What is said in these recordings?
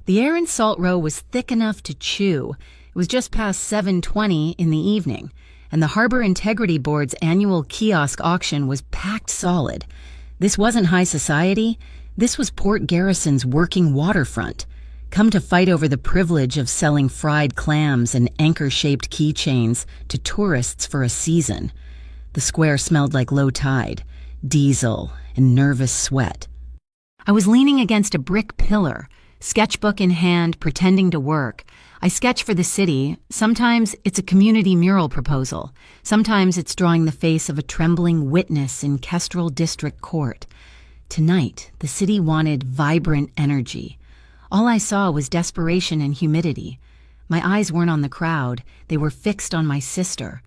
The air in Salt Row was thick enough to chew. It was just past 7:20 in the evening, and the Harbor Integrity Board's annual kiosk auction was packed solid. This wasn't high society. This was Port Garrison's working waterfront, come to fight over the privilege of selling fried clams and anchor-shaped keychains to tourists for a season. The square smelled like low tide, diesel, and nervous sweat. I was leaning against a brick pillar, sketchbook in hand, pretending to work. I sketch for the city. Sometimes it's a community mural proposal. Sometimes it's drawing the face of a trembling witness in Kestrel District Court. Tonight, the city wanted vibrant energy. All I saw was desperation and humidity. My eyes weren't on the crowd. They were fixed on my sister.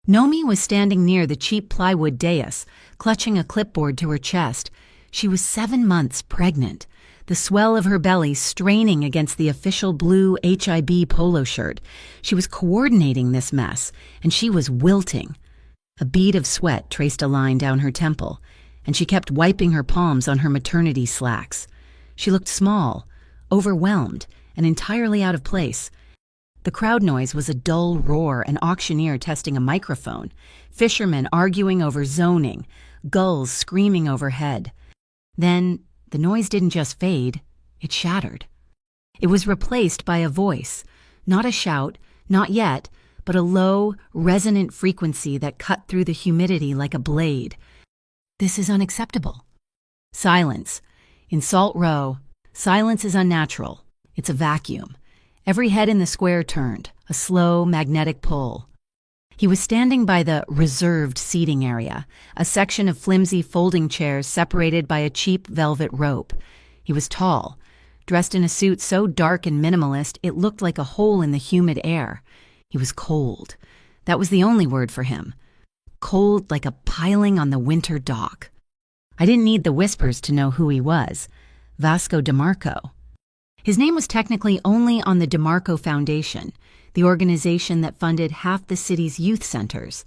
Nomi was standing near the cheap plywood dais, clutching a clipboard to her chest. She was 7 months pregnant, the swell of her belly straining against the official blue HIB polo shirt. She was coordinating this mess, and she was wilting. A bead of sweat traced a line down her temple, and she kept wiping her palms on her maternity slacks. She looked small, overwhelmed, and entirely out of place. The crowd noise was a dull roar, an auctioneer testing a microphone, fishermen arguing over zoning, gulls screaming overhead. Then, the noise didn't just fade, it shattered. It was replaced by a voice, not a shout, not yet, but a low, resonant frequency that cut through the humidity like a blade. "This is unacceptable." Silence. In Salt Row, silence is unnatural. It's a vacuum. Every head in the square turned, a slow, magnetic pull. He was standing by the reserved seating area, a section of flimsy folding chairs separated by a cheap velvet rope. He was tall, dressed in a suit so dark and minimalist it looked like a hole in the humid air. He was cold. That was the only word for him. Cold like a piling on the winter dock. I didn't need the whispers to know who he was. Vasco DeMarco. His name was technically only on the DeMarco Foundation, the organization that funded half the city's youth centers,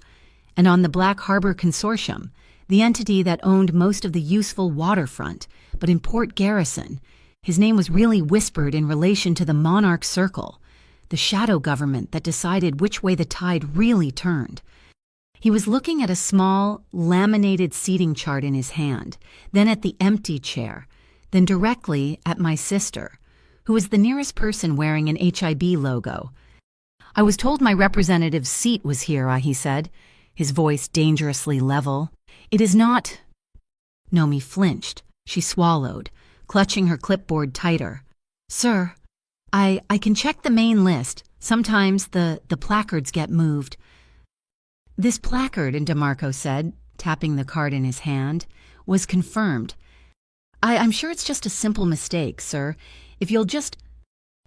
and on the Black Harbor Consortium, the entity that owned most of the useful waterfront. But in Port Garrison, his name was really whispered in relation to the Monarch Circle, the shadow government that decided which way the tide really turned. He was looking at a small, laminated seating chart in his hand, then at the empty chair, then directly at my sister, who was the nearest person wearing an HIB logo. "I was told my representative's seat was here," he said, his voice dangerously level. "It is not—" Nomi flinched. She swallowed, clutching her clipboard tighter. "Sir, I can check the main list. Sometimes the placards get moved." "This placard," DeMarco said, tapping the card in his hand, "was confirmed. I'm sure it's just a simple mistake, sir. If you'll just—"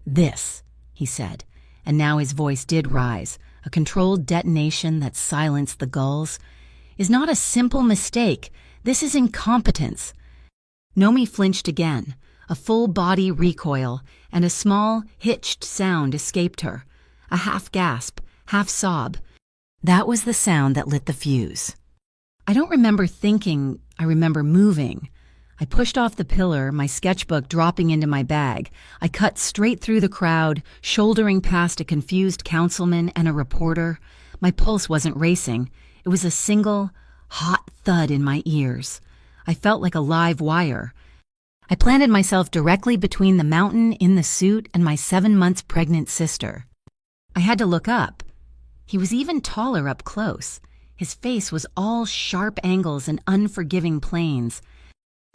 "This," he said, and now his voice did rise, a controlled detonation that silenced the gulls, "is not a simple mistake. This is incompetence." Nomi flinched again, a full body recoil, and a small, hitched sound escaped her. A half gasp, half sob. That was the sound that lit the fuse. I don't remember thinking, I remember moving. I pushed off the pillar, my sketchbook dropping into my bag. I cut straight through the crowd, shouldering past a confused councilman and a reporter. My pulse wasn't racing. It was a single, hot thud in my ears. I felt like a live wire. I planted myself directly between the mountain in the suit and my 7 months pregnant sister. I had to look up. He was even taller up close. His face was all sharp angles and unforgiving planes.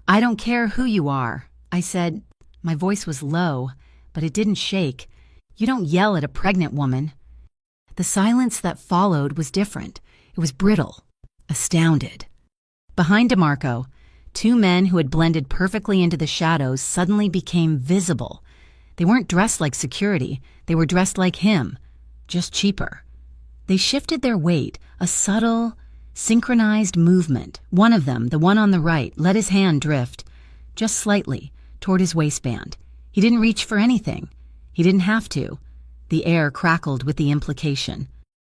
"I don't care who you are," I said. My voice was low, but it didn't shake. "You don't yell at a pregnant woman." The silence that followed was different. It was brittle, astounded. Behind DeMarco, 2 men who had blended perfectly into the shadows suddenly became visible. They weren't dressed like security. They were dressed like him, just cheaper. They shifted their weight, a subtle, synchronized movement. One of them, the one on the right, let his hand drift, just slightly, toward his waistband. He didn't reach for anything. He didn't have to. The air crackled with the implication.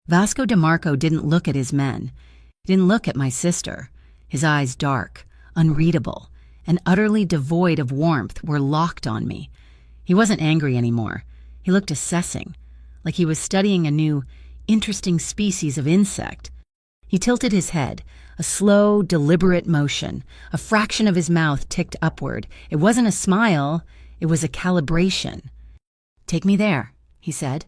Vasco DeMarco didn't look at his men. He didn't look at my sister. His eyes dark, unreadable, and utterly devoid of warmth were locked on me. He wasn't angry anymore. He looked assessing, like he was studying a new, interesting species of insect. He tilted his head, a slow, deliberate motion. A fraction of his mouth ticked upward. It wasn't a smile, it was a calibration. "Take me there," he said.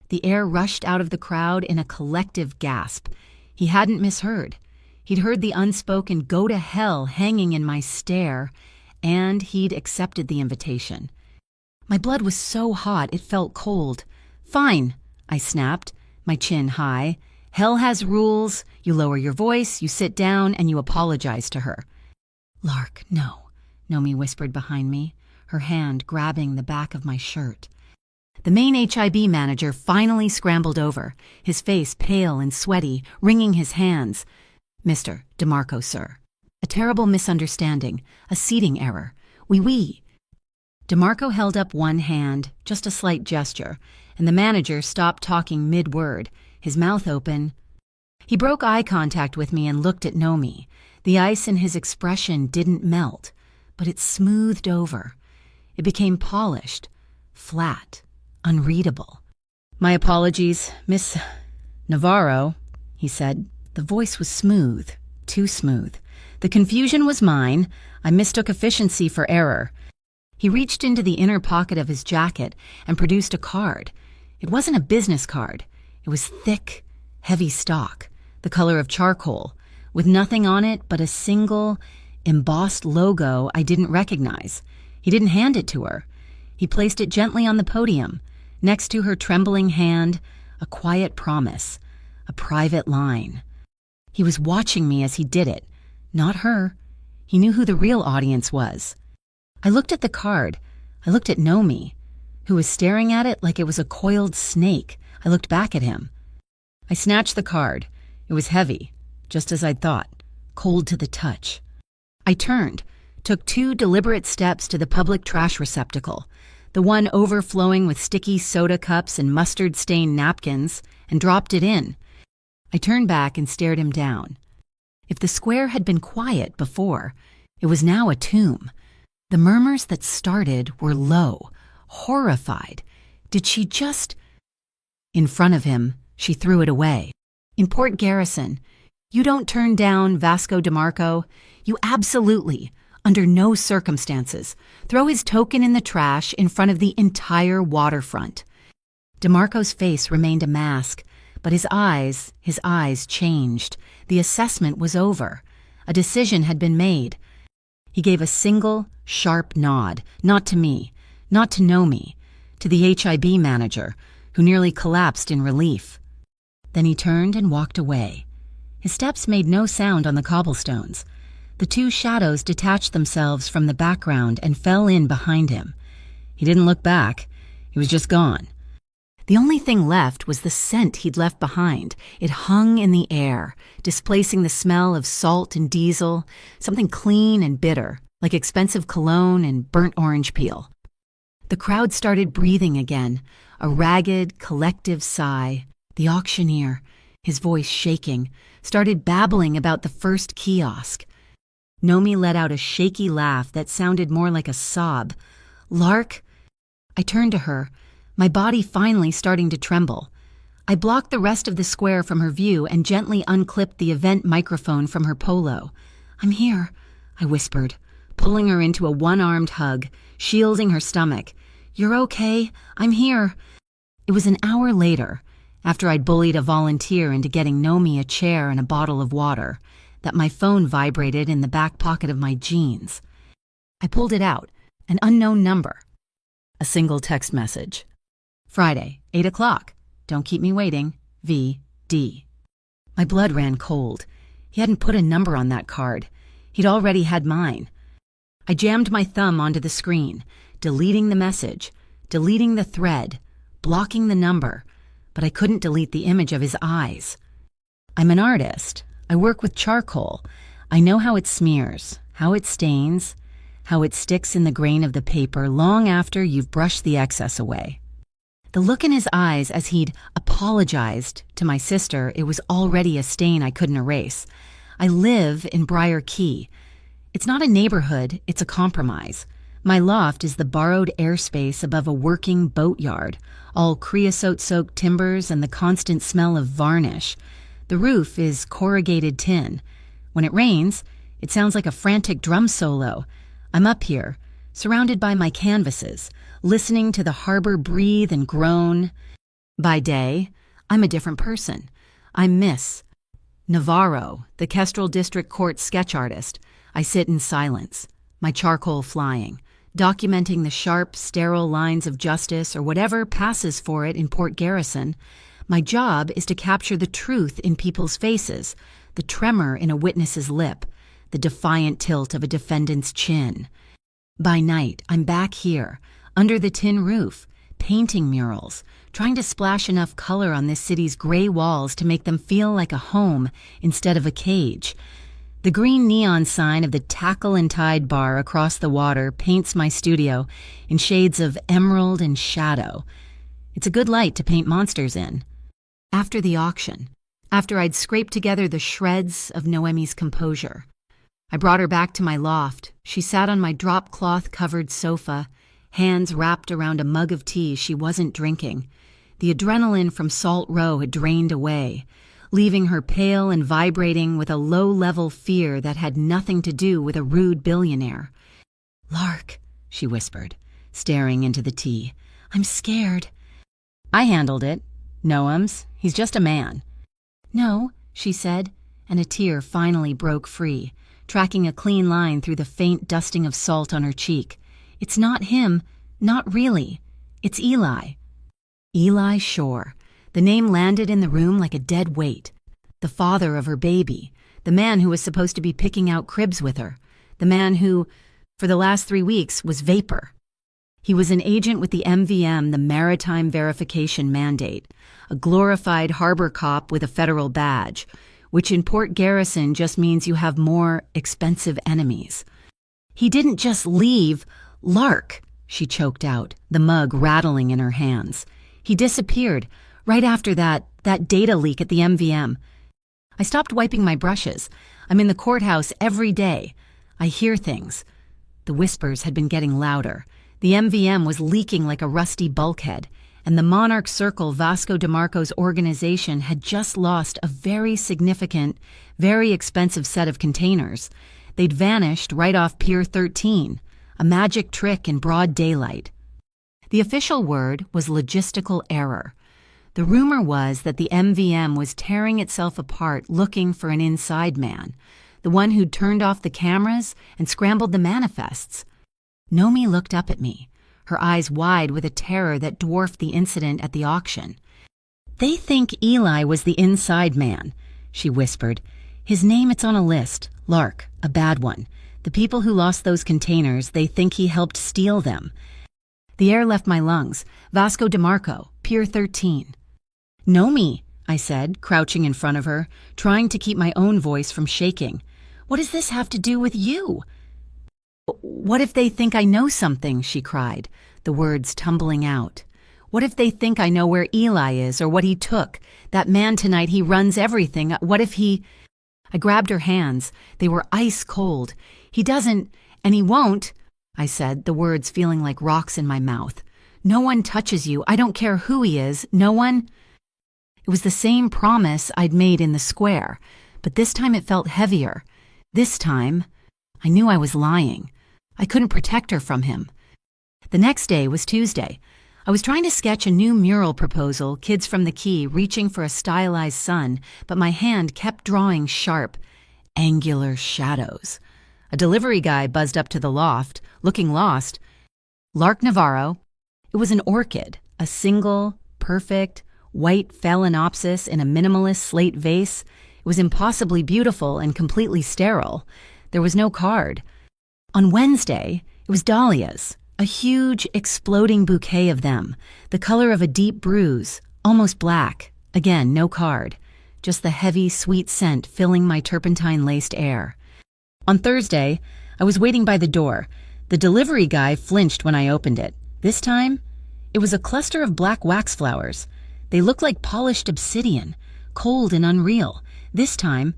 The air rushed out of the crowd in a collective gasp. He hadn't misheard. He'd heard the unspoken "go to hell" hanging in my stare, and he'd accepted the invitation. My blood was so hot it felt cold. "Fine," I snapped, my chin high. "Hell has rules. You lower your voice, you sit down, and you apologize to her." "Lark, no," Nomi whispered behind me, her hand grabbing the back of my shirt. The main HIB manager finally scrambled over, his face pale and sweaty, wringing his hands. "Mr. DeMarco, sir. A terrible misunderstanding, a seating error. Oui. DeMarco held up one hand, just a slight gesture, and the manager stopped talking mid-word, his mouth open. He broke eye contact with me and looked at Nomi. The ice in his expression didn't melt, but it smoothed over. It became polished, flat, unreadable. "My apologies, Miss Navarro," he said. The voice was smooth, too smooth. The confusion was mine. I mistook efficiency for error. He reached into the inner pocket of his jacket and produced a card. It wasn't a business card. It was thick, heavy stock, the color of charcoal, with nothing on it but a single, embossed logo I didn't recognize. He didn't hand it to her. He placed it gently on the podium, next to her trembling hand, a quiet promise, a private line. He was watching me as he did it, not her. He knew who the real audience was. I looked at the card. I looked at Nomi, who was staring at it like it was a coiled snake. I looked back at him. I snatched the card. It was heavy, just as I'd thought, cold to the touch. I turned, took 2 deliberate steps to the public trash receptacle, the one overflowing with sticky soda cups and mustard-stained napkins, and dropped it in. I turned back and stared him down. If the square had been quiet before, it was now a tomb. The murmurs that started were low, horrified. Did she just... In front of him, she threw it away. "In Port Garrison, you don't turn down Vasco DeMarco. You absolutely, under no circumstances, throw his token in the trash in front of the entire waterfront." DeMarco's face remained a mask, but his eyes changed. The assessment was over. A decision had been made. He gave a single, sharp nod, not to me, not to Nomi, to the HIB manager, who nearly collapsed in relief. Then he turned and walked away. His steps made no sound on the cobblestones. The 2 shadows detached themselves from the background and fell in behind him. He didn't look back. He was just gone. The only thing left was the scent he'd left behind. It hung in the air, displacing the smell of salt and diesel, something clean and bitter, like expensive cologne and burnt orange peel. The crowd started breathing again, a ragged, collective sigh. The auctioneer, his voice shaking, started babbling about the first kiosk. Nomi let out a shaky laugh that sounded more like a sob. "Lark?" I turned to her, my body finally starting to tremble. I blocked the rest of the square from her view and gently unclipped the event microphone from her polo. "I'm here," I whispered, pulling her into a one-armed hug, shielding her stomach. "You're okay. I'm here." It was an hour later, after I'd bullied a volunteer into getting Nomi a chair and a bottle of water, that my phone vibrated in the back pocket of my jeans. I pulled it out, an unknown number. A single text message. "Friday, 8 o'clock. Don't keep me waiting. V.D." My blood ran cold. He hadn't put a number on that card. He'd already had mine. I jammed my thumb onto the screen, deleting the message, deleting the thread, blocking the number, but I couldn't delete the image of his eyes. I'm an artist. I work with charcoal. I know how it smears, how it stains, how it sticks in the grain of the paper long after you've brushed the excess away. The look in his eyes as he'd apologized to my sister, it was already a stain I couldn't erase. I live in Briar Key. It's not a neighborhood, it's a compromise. My loft is the borrowed airspace above a working boatyard, all creosote-soaked timbers and the constant smell of varnish. The roof is corrugated tin. When it rains, it sounds like a frantic drum solo. I'm up here, surrounded by my canvases, listening to the harbor breathe and groan. By day, I'm a different person. I'm Miss Navarro, the Kestrel District Court sketch artist. I sit in silence, my charcoal flying, documenting the sharp, sterile lines of justice or whatever passes for it in Port Garrison. My job is to capture the truth in people's faces, the tremor in a witness's lip, the defiant tilt of a defendant's chin. By night, I'm back here, under the tin roof, painting murals, trying to splash enough color on this city's gray walls to make them feel like a home instead of a cage. The green neon sign of the Tackle and Tide bar across the water paints my studio in shades of emerald and shadow. It's a good light to paint monsters in. After the auction, after I'd scraped together the shreds of Noemi's composure, I brought her back to my loft. She sat on my drop cloth-covered sofa, hands wrapped around a mug of tea she wasn't drinking. The adrenaline from Salt Row had drained away, leaving her pale and vibrating with a low-level fear that had nothing to do with a rude billionaire. "Lark," she whispered, staring into the tea. "I'm scared." I handled it. "Noam's. He's just a man." "No," she said, and a tear finally broke free, tracking a clean line through the faint dusting of salt on her cheek. "It's not him. Not really. It's Eli." Eli Shore. The name landed in the room like a dead weight. The father of her baby, the man who was supposed to be picking out cribs with her, the man who, for the last 3 weeks, was vapor. He was an agent with the MVM, the Maritime Verification Mandate, a glorified harbor cop with a federal badge, which in Port Garrison just means you have more expensive enemies. He didn't just leave. "Lark," she choked out, the mug rattling in her hands. "He disappeared. Right after that data leak at the MVM. I stopped wiping my brushes. I'm in the courthouse every day. I hear things." The whispers had been getting louder. The MVM was leaking like a rusty bulkhead, and the Monarch Circle Vasco DeMarco's organization had just lost a very significant, very expensive set of containers. They'd vanished right off Pier 13, a magic trick in broad daylight. The official word was logistical error. The rumor was that the MVM was tearing itself apart looking for an inside man, the one who'd turned off the cameras and scrambled the manifests. Nomi looked up at me, her eyes wide with a terror that dwarfed the incident at the auction. "They think Eli was the inside man," she whispered. "His name, it's on a list. Lark, a bad one. The people who lost those containers, they think he helped steal them." The air left my lungs. "Vasco DeMarco, Pier 13. "Nomi," I said, crouching in front of her, trying to keep my own voice from shaking. "What does this have to do with you?" "What if they think I know something?" she cried, the words tumbling out. "What if they think I know where Eli is or what he took? That man tonight, he runs everything. What if he—" I grabbed her hands. They were ice cold. "He doesn't, and he won't," I said, the words feeling like rocks in my mouth. "No one touches you. I don't care who he is. No one—" It was the same promise I'd made in the square, but this time it felt heavier. This time, I knew I was lying. I couldn't protect her from him. The next day was Tuesday. I was trying to sketch a new mural proposal, kids from the quay reaching for a stylized sun, but my hand kept drawing sharp, angular shadows. A delivery guy buzzed up to the loft, looking lost. "Lark Navarro." It was an orchid, a single, perfect, white phalaenopsis in a minimalist slate vase. It was impossibly beautiful and completely sterile. There was no card. On Wednesday, it was dahlias, a huge, exploding bouquet of them, the color of a deep bruise, almost black. Again, no card. Just the heavy, sweet scent filling my turpentine-laced air. On Thursday, I was waiting by the door. The delivery guy flinched when I opened it. This time, it was a cluster of black wax flowers. They looked like polished obsidian, cold and unreal. This time,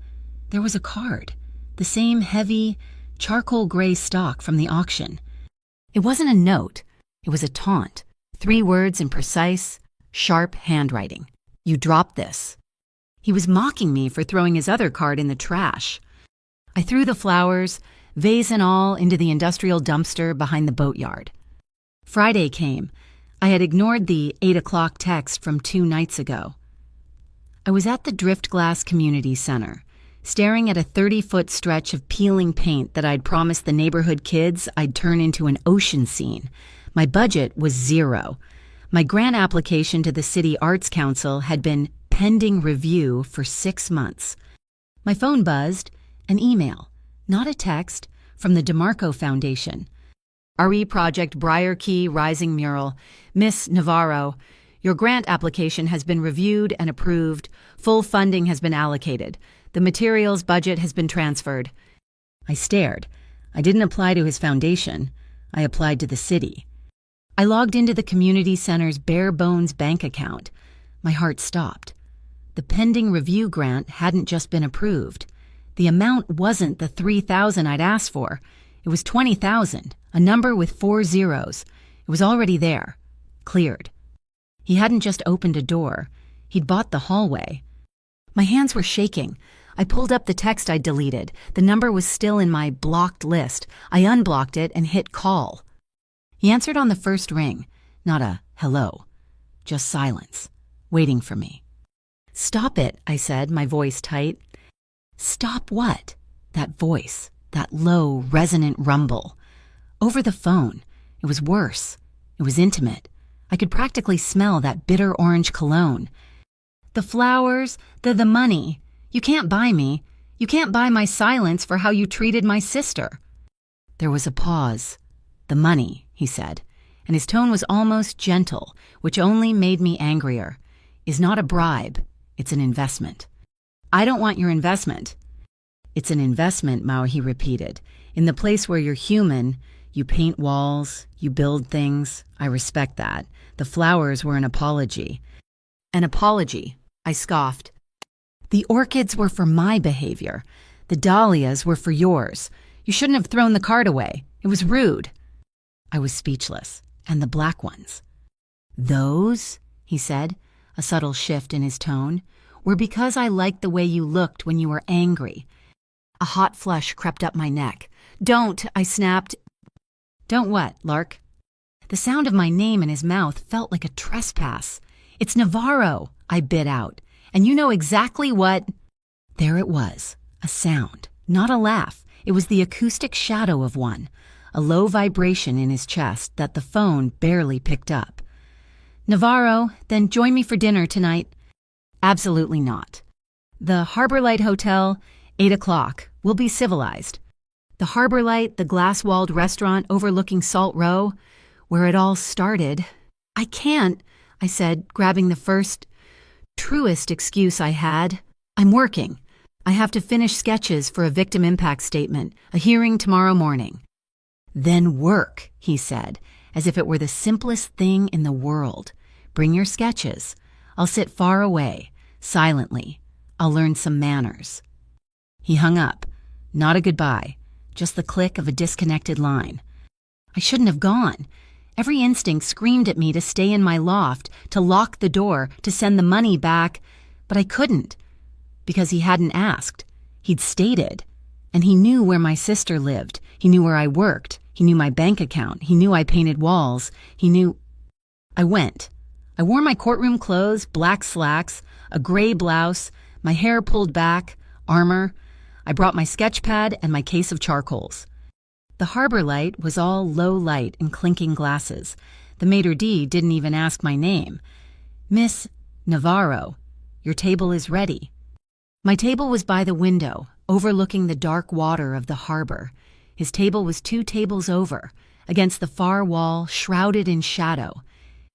there was a card, the same heavy, charcoal gray stock from the auction. It wasn't a note. It was a taunt. 3 words in precise, sharp handwriting. You dropped this. He was mocking me for throwing his other card in the trash. I threw the flowers, vase and all, into the industrial dumpster behind the boatyard. Friday came. I had ignored the 8 o'clock text from 2 nights ago. I was at the Driftglass Community Center, staring at a 30-foot stretch of peeling paint that I'd promised the neighborhood kids I'd turn into an ocean scene. My budget was $0. My grant application to the City Arts Council had been pending review for 6 months. My phone buzzed, an email, not a text, from the DeMarco Foundation. RE Project Briar Key Rising Mural. Miss Navarro, your grant application has been reviewed and approved. Full funding has been allocated. The materials budget has been transferred. I stared. I didn't apply to his foundation. I applied to the city. I logged into the community center's bare-bones bank account. My heart stopped. The pending review grant hadn't just been approved. The amount wasn't the $3,000 I'd asked for. It was $20,000, a number with 4 zeros. It was already there. Cleared. He hadn't just opened a door. He'd bought the hallway. My hands were shaking. I pulled up the text I'd deleted. The number was still in my blocked list. I unblocked it and hit call. He answered on the first ring. Not a hello. Just silence. Waiting for me. Stop it, I said, my voice tight. Stop what? That voice. That low, resonant rumble. Over the phone. It was worse. It was intimate. I could practically smell that bitter orange cologne. The flowers, the money. You can't buy me. You can't buy my silence for how you treated my sister. There was a pause. The money, he said, and his tone was almost gentle, which only made me angrier, is not a bribe. It's an investment. I don't want your investment. It's an investment, Mao, he repeated. In the place where you're human, you paint walls, you build things. I respect that. The flowers were an apology. An apology, I scoffed. The orchids were for my behavior. The dahlias were for yours. You shouldn't have thrown the card away. It was rude. I was speechless. And the black ones. Those, he said, a subtle shift in his tone, were because I liked the way you looked when you were angry. A hot flush crept up my neck. Don't, I snapped. Don't what, Lark? The sound of my name in his mouth felt like a trespass. It's Navarro, I bit out. And you know exactly what... There it was, a sound, not a laugh. It was the acoustic shadow of one, a low vibration in his chest that the phone barely picked up. Navarro, then join me for dinner tonight. Absolutely not. The Harbor Light Hotel, 8 o'clock. We'll be civilized. The Harbor Light, the glass-walled restaurant overlooking Salt Row, where it all started. I can't, I said, grabbing the first, truest excuse I had. I'm working. I have to finish sketches for a victim impact statement, a hearing tomorrow morning. Then work, he said, as if it were the simplest thing in the world. Bring your sketches. I'll sit far away, silently. I'll learn some manners. He hung up. Not a goodbye, just the click of a disconnected line. I shouldn't have gone. Every instinct screamed at me to stay in my loft, to lock the door, to send the money back, but I couldn't. Because he hadn't asked. He'd stated. And he knew where my sister lived. He knew where I worked. He knew my bank account. He knew I painted walls. He knew... I went. I wore my courtroom clothes, black slacks, a gray blouse, my hair pulled back, armor. I brought my sketch pad and my case of charcoals. The Harbor Light was all low light and clinking glasses. The maitre d' didn't even ask my name. Miss Navarro, your table is ready. My table was by the window, overlooking the dark water of the harbor. His table was 2 tables over, against the far wall, shrouded in shadow.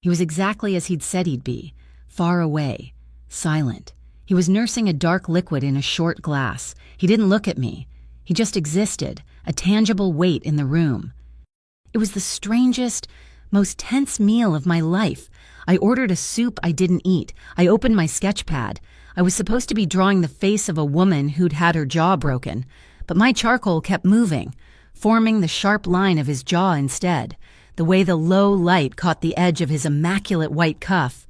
He was exactly as he'd said he'd be, far away, silent. He was nursing a dark liquid in a short glass. He didn't look at me. He just existed, a tangible weight in the room. It was the strangest, most tense meal of my life. I ordered a soup I didn't eat. I opened my sketch pad. I was supposed to be drawing the face of a woman who'd had her jaw broken, but my charcoal kept moving, forming the sharp line of his jaw instead. the way the low light caught the edge of his immaculate white cuff.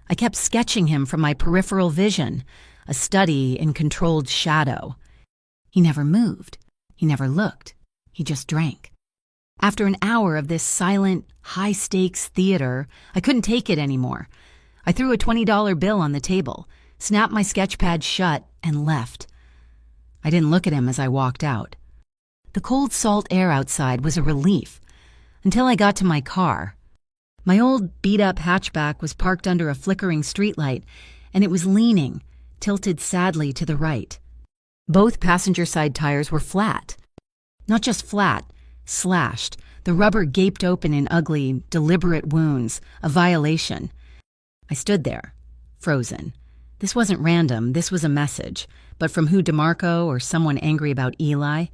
I kept sketching him from my peripheral vision, a study in controlled shadow. He never moved. He never looked. He just drank. After an hour of this silent, high-stakes theater, I couldn't take it anymore. I threw a $20 bill on the table, snapped my sketch pad shut, and left. I didn't look at him as I walked out. The cold salt air outside was a relief, until I got to my car. My old beat-up hatchback was parked under a flickering streetlight, and it was leaning, tilted sadly to the right. Both passenger side tires were flat. Not just flat, slashed. The rubber gaped open in ugly, deliberate wounds, a violation. I stood there, frozen. This wasn't random, this was a message. But from who, DeMarco or someone angry about Eli?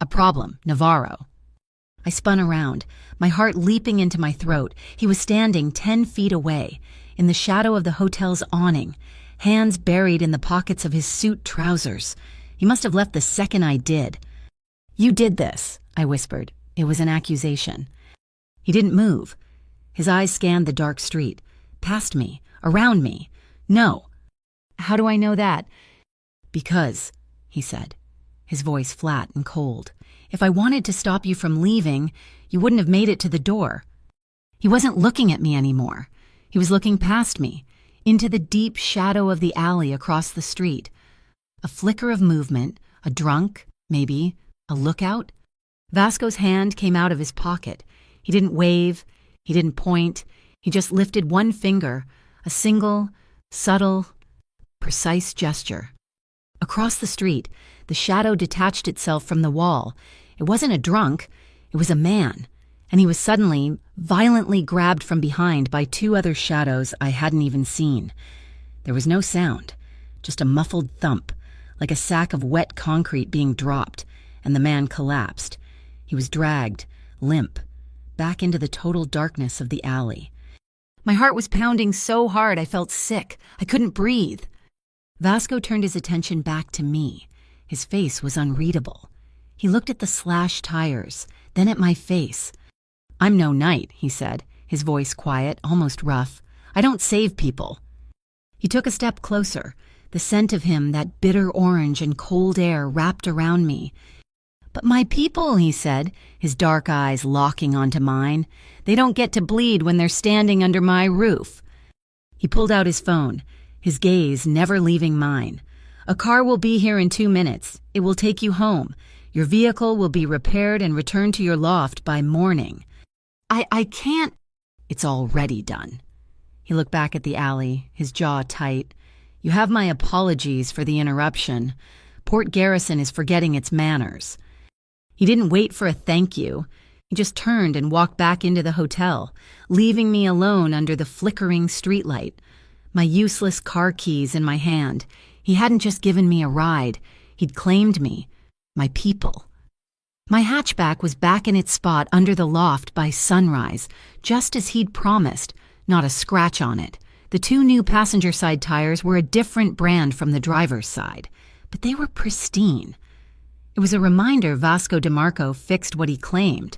A problem, Navarro. I spun around, my heart leaping into my throat. He was standing 10 feet away, in the shadow of the hotel's awning, hands buried in the pockets of his suit trousers. He must have left the second I did. "You did this," I whispered. It was an accusation. He didn't move. His eyes scanned the dark street, past me, around me. "No." "How do I know that?" "Because," he said, his voice flat and cold, "if I wanted to stop you from leaving, you wouldn't have made it to the door." He wasn't looking at me anymore. He was looking past me, into the deep shadow of the alley across the street. A flicker of movement, a drunk, maybe, a lookout. Vasco's hand came out of his pocket. He didn't wave, he didn't point, he just lifted one finger, a single, subtle, precise gesture. Across the street, the shadow detached itself from the wall. It wasn't a drunk, it was a man, and he was suddenly, violently grabbed from behind by two other shadows I hadn't even seen. There was no sound, just a muffled thump, like a sack of wet concrete being dropped, and the man collapsed. He was dragged, limp, back into the total darkness of the alley. My heart was pounding so hard I felt sick. I couldn't breathe. Vasco turned his attention back to me. His face was unreadable. He looked at the slashed tires, then at my face. "I'm no knight," he said, his voice quiet, almost rough. "I don't save people." He took a step closer, the scent of him, that bitter orange and cold air wrapped around me. "But my people," he said, his dark eyes locking onto mine. "They don't get to bleed when they're standing under my roof." He pulled out his phone, his gaze never leaving mine. "A car will be here in 2 minutes. It will take you home. Your vehicle will be repaired and returned to your loft by morning." I can't." "It's already done." He looked back at the alley, his jaw tight. "You have my apologies for the interruption. Port Garrison is forgetting its manners." He didn't wait for a thank you. He just turned and walked back into the hotel, leaving me alone under the flickering streetlight, my useless car keys in my hand. He hadn't just given me a ride. He'd claimed me, my people. My hatchback was back in its spot under the loft by sunrise, just as he'd promised, not a scratch on it. The two new passenger side tires were a different brand from the driver's side, but they were pristine. It was a reminder Vasco DeMarco fixed what he claimed.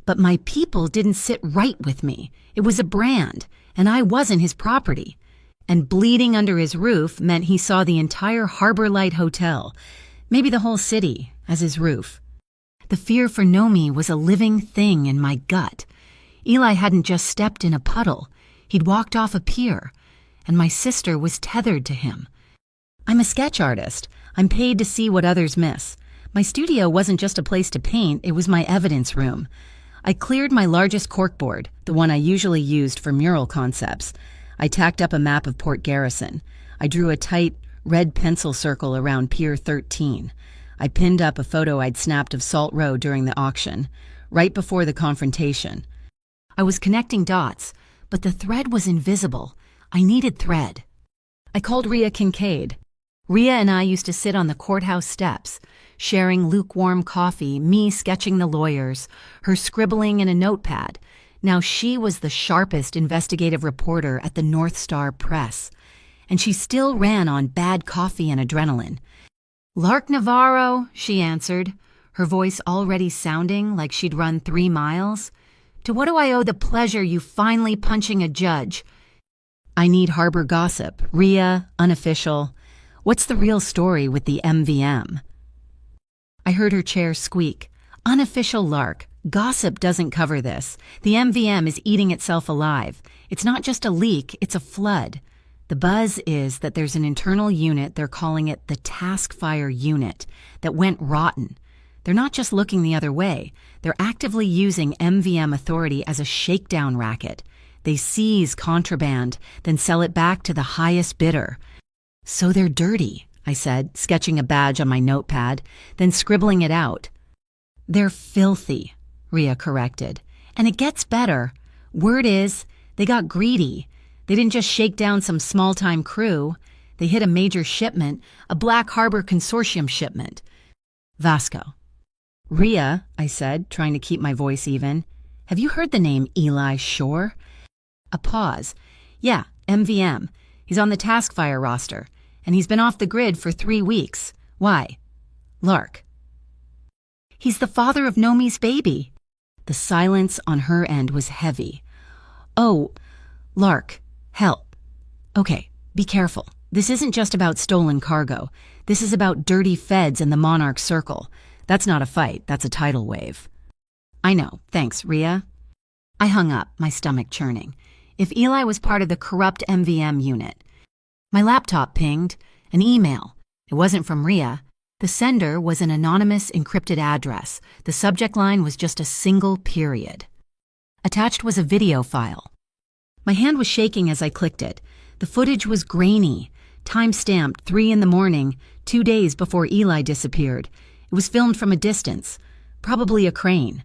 But my people didn't sit right with me. It was a brand, and I wasn't his property. And bleeding under his roof meant he saw the entire Harbor Light Hotel, maybe the whole city, as his roof. The fear for Nomi was a living thing in my gut. Eli hadn't just stepped in a puddle. He'd walked off a pier, and my sister was tethered to him. I'm a sketch artist. I'm paid to see what others miss. My studio wasn't just a place to paint, it was my evidence room. I cleared my largest corkboard, the one I usually used for mural concepts. I tacked up a map of Port Garrison. I drew a tight, red pencil circle around Pier 13. I pinned up a photo I'd snapped of Salt Row during the auction, right before the confrontation. I was connecting dots, but the thread was invisible. I needed thread. I called Rhea Kincaid. Rhea and I used to sit on the courthouse steps, sharing lukewarm coffee, me sketching the lawyers, her scribbling in a notepad. Now she was the sharpest investigative reporter at the North Star Press, and she still ran on bad coffee and adrenaline. "Lark Navarro," she answered, her voice already sounding like she'd run 3 miles. To what do I owe the pleasure you finally punching a judge? I need harbor gossip, Rhea, unofficial. What's the real story with the MVM? I heard her chair squeak. Unofficial lark. Gossip doesn't cover this. The MVM is eating itself alive. It's not just a leak, it's a flood. The buzz is that there's an internal unit, they're calling it the Task Fire Unit, that went rotten. They're not just looking the other way. They're actively using MVM authority as a shakedown racket. They seize contraband, then sell it back to the highest bidder. So they're dirty, I said, sketching a badge on my notepad, then scribbling it out. They're filthy, Rhea corrected. And it gets better. Word is, they got greedy. They didn't just shake down some small-time crew. They hit a major shipment, a Black Harbor Consortium shipment. Vasco. Rhea, I said, trying to keep my voice even, have you heard the name Eli Shore? A pause. Yeah, MVM. He's on the Task Fire roster, and he's been off the grid for 3 weeks. Why? Lark. He's the father of Nomi's baby. The silence on her end was heavy. Oh, Lark, help. Okay, be careful. This isn't just about stolen cargo. This is about dirty feds and the Monarch Circle. That's not a fight, that's a tidal wave. I know, thanks, Rhea. I hung up, my stomach churning. If Eli was part of the corrupt MVM unit. My laptop pinged, an email. It wasn't from Rhea. The sender was an anonymous encrypted address. The subject line was just a single period. Attached was a video file. My hand was shaking as I clicked it. The footage was grainy, time-stamped 3 a.m, 2 days before Eli disappeared. It was filmed from a distance, probably a crane.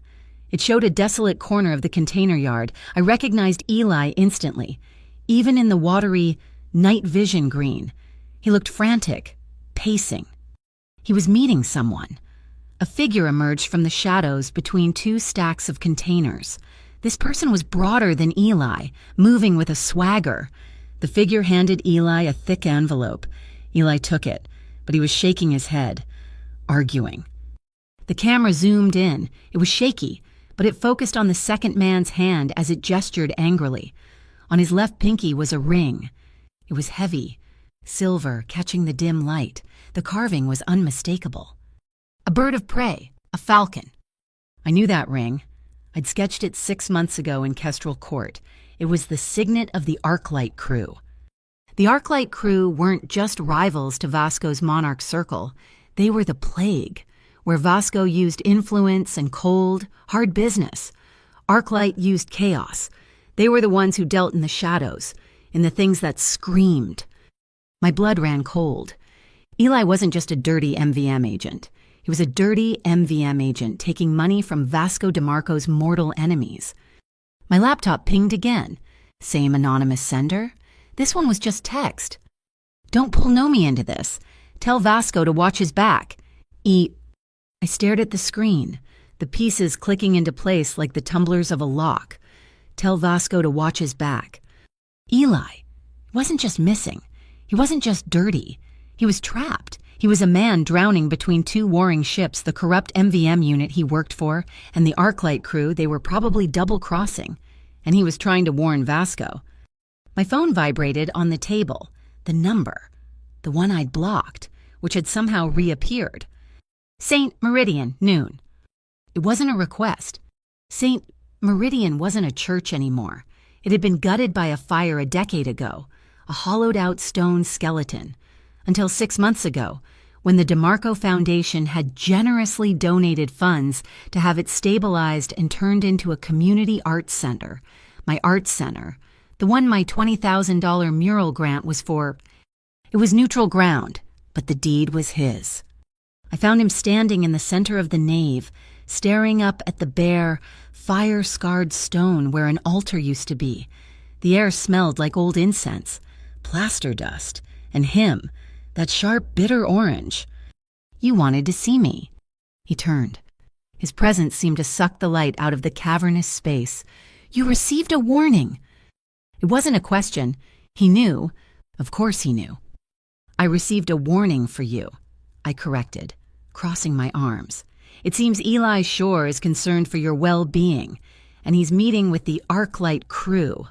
It showed a desolate corner of the container yard. I recognized Eli instantly, even in the watery night vision green. He looked frantic, pacing. He was meeting someone. A figure emerged from the shadows between 2 stacks of containers. This person was broader than Eli, moving with a swagger. The figure handed Eli a thick envelope. Eli took it, but he was shaking his head, arguing. The camera zoomed in. It was shaky, but it focused on the second man's hand as it gestured angrily. On his left pinky was a ring. It was heavy, silver, catching the dim light. The carving was unmistakable. A bird of prey, a falcon. I knew that ring. I'd sketched it 6 months ago in Kestrel Court. It was the signet of the Arclight crew. The Arclight crew weren't just rivals to Vasco's Monarch Circle. They were the plague, where Vasco used influence and cold, hard business. Arclight used chaos. They were the ones who dealt in the shadows, in the things that screamed. My blood ran cold. Eli wasn't just a dirty MVM agent. He was a dirty MVM agent taking money from Vasco DeMarco's mortal enemies. My laptop pinged again. Same anonymous sender. This one was just text. Don't pull Nomi into this. Tell Vasco to watch his back. I stared at the screen, the pieces clicking into place like the tumblers of a lock. Tell Vasco to watch his back. Eli wasn't just missing. He wasn't just dirty. He was trapped. He was a man drowning between 2 warring ships, the corrupt MVM unit he worked for and the Arclight crew they were probably double-crossing. And he was trying to warn Vasco. My phone vibrated on the table. The number. The one I'd blocked, which had somehow reappeared. St. Meridian, noon. It wasn't a request. St. Meridian wasn't a church anymore. It had been gutted by a fire a decade ago, a hollowed-out stone skeleton. Until 6 months ago, when the DeMarco Foundation had generously donated funds to have it stabilized and turned into a community arts center. My arts center, the one my $20,000 mural grant was for. It was neutral ground, but the deed was his. I found him standing in the center of the nave, staring up at the bare, fire-scarred stone where an altar used to be. The air smelled like old incense, plaster dust, and him, that sharp, bitter orange. You wanted to see me. He turned. His presence seemed to suck the light out of the cavernous space. You received a warning. It wasn't a question. He knew. Of course he knew. I received a warning for you, I corrected, crossing my arms. It seems Eli Shore is concerned for your well-being, and he's meeting with the Arclight crew.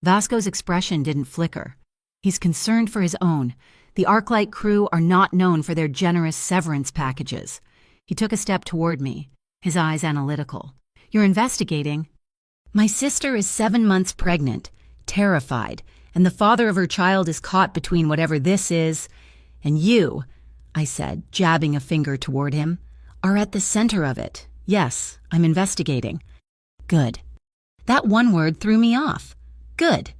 Vasco's expression didn't flicker. He's concerned for his own. The Arclight crew are not known for their generous severance packages. He took a step toward me, his eyes analytical. You're investigating? My sister is 7 months pregnant, terrified, and the father of her child is caught between whatever this is and you, I said, jabbing a finger toward him, are at the center of it. Yes, I'm investigating. Good. That one word threw me off. Good.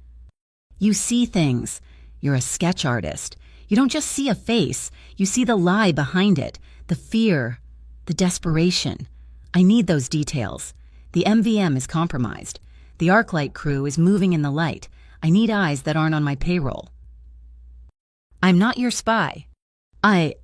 You see things. You're a sketch artist. You don't just see a face. You see the lie behind it, the fear, the desperation. I need those details. The MVM is compromised. The Arclight crew is moving in the light. I need eyes that aren't on my payroll. I'm not your spy. I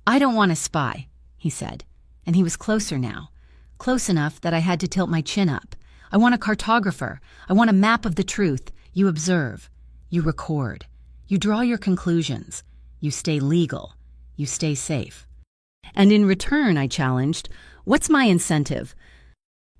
don't want a spy, he said, and he was closer now. Close enough that I had to tilt my chin up. I want a cartographer. I want a map of the truth. You observe. You record. You draw your conclusions. You stay legal. You stay safe. And in return, I challenged, what's my incentive?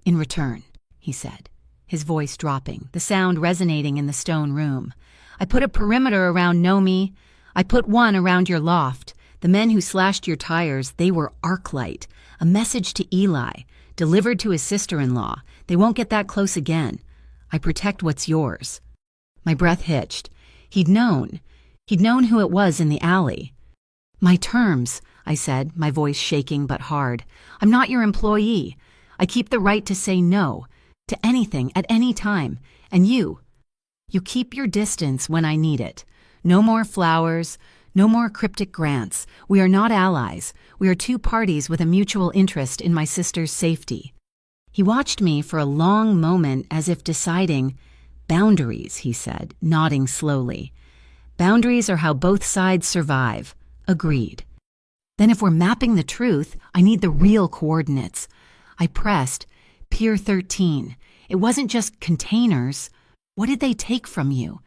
In return, he said, his voice dropping, the sound resonating in the stone room. I put a perimeter around Nomi. I put one around your loft. The men who slashed your tires, they were Arclight. A message to Eli, delivered to his sister-in-law. They won't get that close again. I protect what's yours. My breath hitched. He'd known. He'd known who it was in the alley. My terms, I said, my voice shaking but hard. I'm not your employee. I keep the right to say no, to anything at any time. And you keep your distance when I need it. No more flowers, no more cryptic grants. We are not allies. We are two parties with a mutual interest in my sister's safety. He watched me for a long moment as if deciding, boundaries, he said, nodding slowly. Boundaries are how both sides survive. Agreed. Then if we're mapping the truth, I need the real coordinates. I pressed, Pier 13. It wasn't just containers. What did they take from you?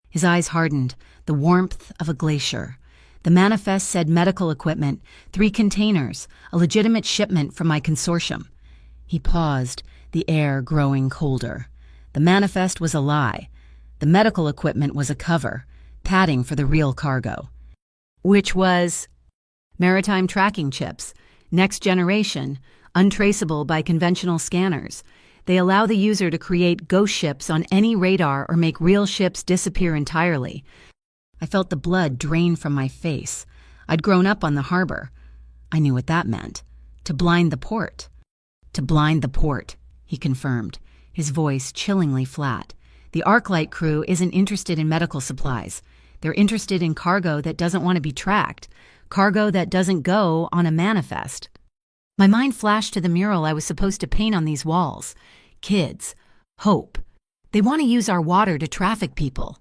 His eyes hardened, the warmth of a glacier. The manifest said medical equipment, 3 containers, a legitimate shipment from my consortium. He paused, the air growing colder. The manifest was a lie. The medical equipment was a cover, padding for the real cargo. Which was maritime tracking chips, next generation, untraceable by conventional scanners. They allow the user to create ghost ships on any radar or make real ships disappear entirely. I felt the blood drain from my face. I'd grown up on the harbor. I knew what that meant. To blind the port. To blind the port, he confirmed, his voice chillingly flat. The Arclight crew isn't interested in medical supplies. They're interested in cargo that doesn't want to be tracked, cargo that doesn't go on a manifest. My mind flashed to the mural I was supposed to paint on these walls. Kids. Hope. They want to use our water to traffic people.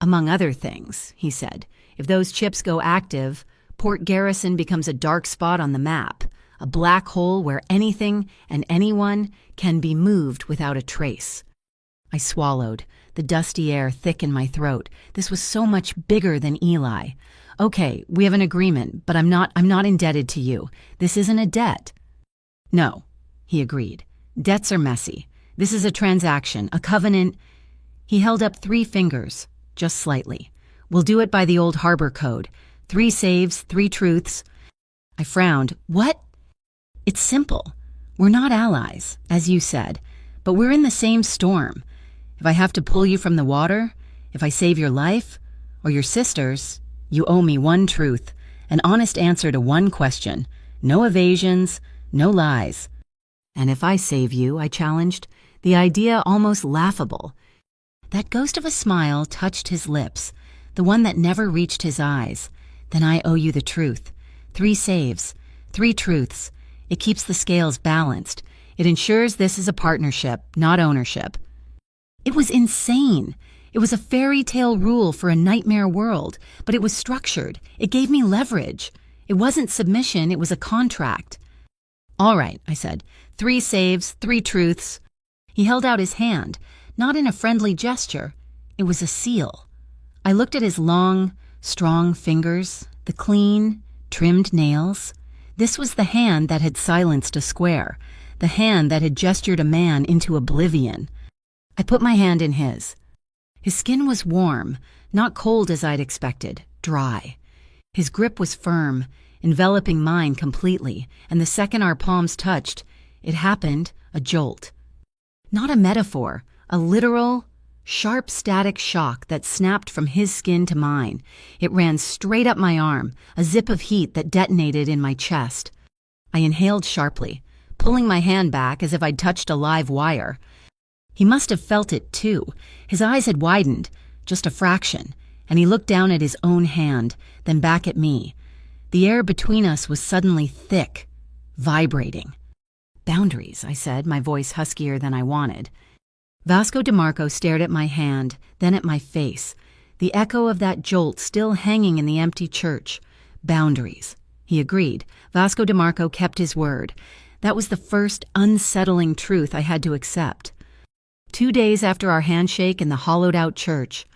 Among other things, he said, if those chips go active, Port Garrison becomes a dark spot on the map, a black hole where anything and anyone can be moved without a trace. I swallowed, the dusty air thick in my throat. This was so much bigger than Eli. Okay, we have an agreement, but I'm not indebted to you. This isn't a debt. No, he agreed. Debts are messy. This is a transaction, a covenant. He held up 3 fingers, just slightly. We'll do it by the old harbor code. 3 saves, 3 truths. I frowned. What? It's simple. We're not allies, as you said, but we're in the same storm. If I have to pull you from the water, if I save your life, or your sister's, you owe me one truth, an honest answer to one question. No evasions, no lies. And if I save you, I challenged, the idea almost laughable. That ghost of a smile touched his lips, the one that never reached his eyes. Then I owe you the truth. 3 saves, 3 truths. It keeps the scales balanced. It ensures this is a partnership, not ownership. It was insane. It was a fairy tale rule for a nightmare world, but it was structured. It gave me leverage. It wasn't submission, it was a contract. All right, I said. 3 saves, 3 truths. He held out his hand, not in a friendly gesture. It was a seal. I looked at his long, strong fingers, the clean, trimmed nails. This was the hand that had silenced a square, the hand that had gestured a man into oblivion. I put my hand in his. His skin was warm, not cold as I'd expected, dry. His grip was firm, enveloping mine completely, and the second our palms touched, it happened, a jolt. Not a metaphor, a literal, sharp static shock that snapped from his skin to mine. It ran straight up my arm, a zip of heat that detonated in my chest. I inhaled sharply, pulling my hand back as if I'd touched a live wire. He must have felt it too. His eyes had widened, just a fraction, and he looked down at his own hand, then back at me. The air between us was suddenly thick, vibrating. "Boundaries," I said, my voice huskier than I wanted. Vasco DeMarco stared at my hand, then at my face, the echo of that jolt still hanging in the empty church. Boundaries. He agreed. Vasco DeMarco kept his word. That was the first unsettling truth I had to accept. 2 days after our handshake in the hollowed-out church,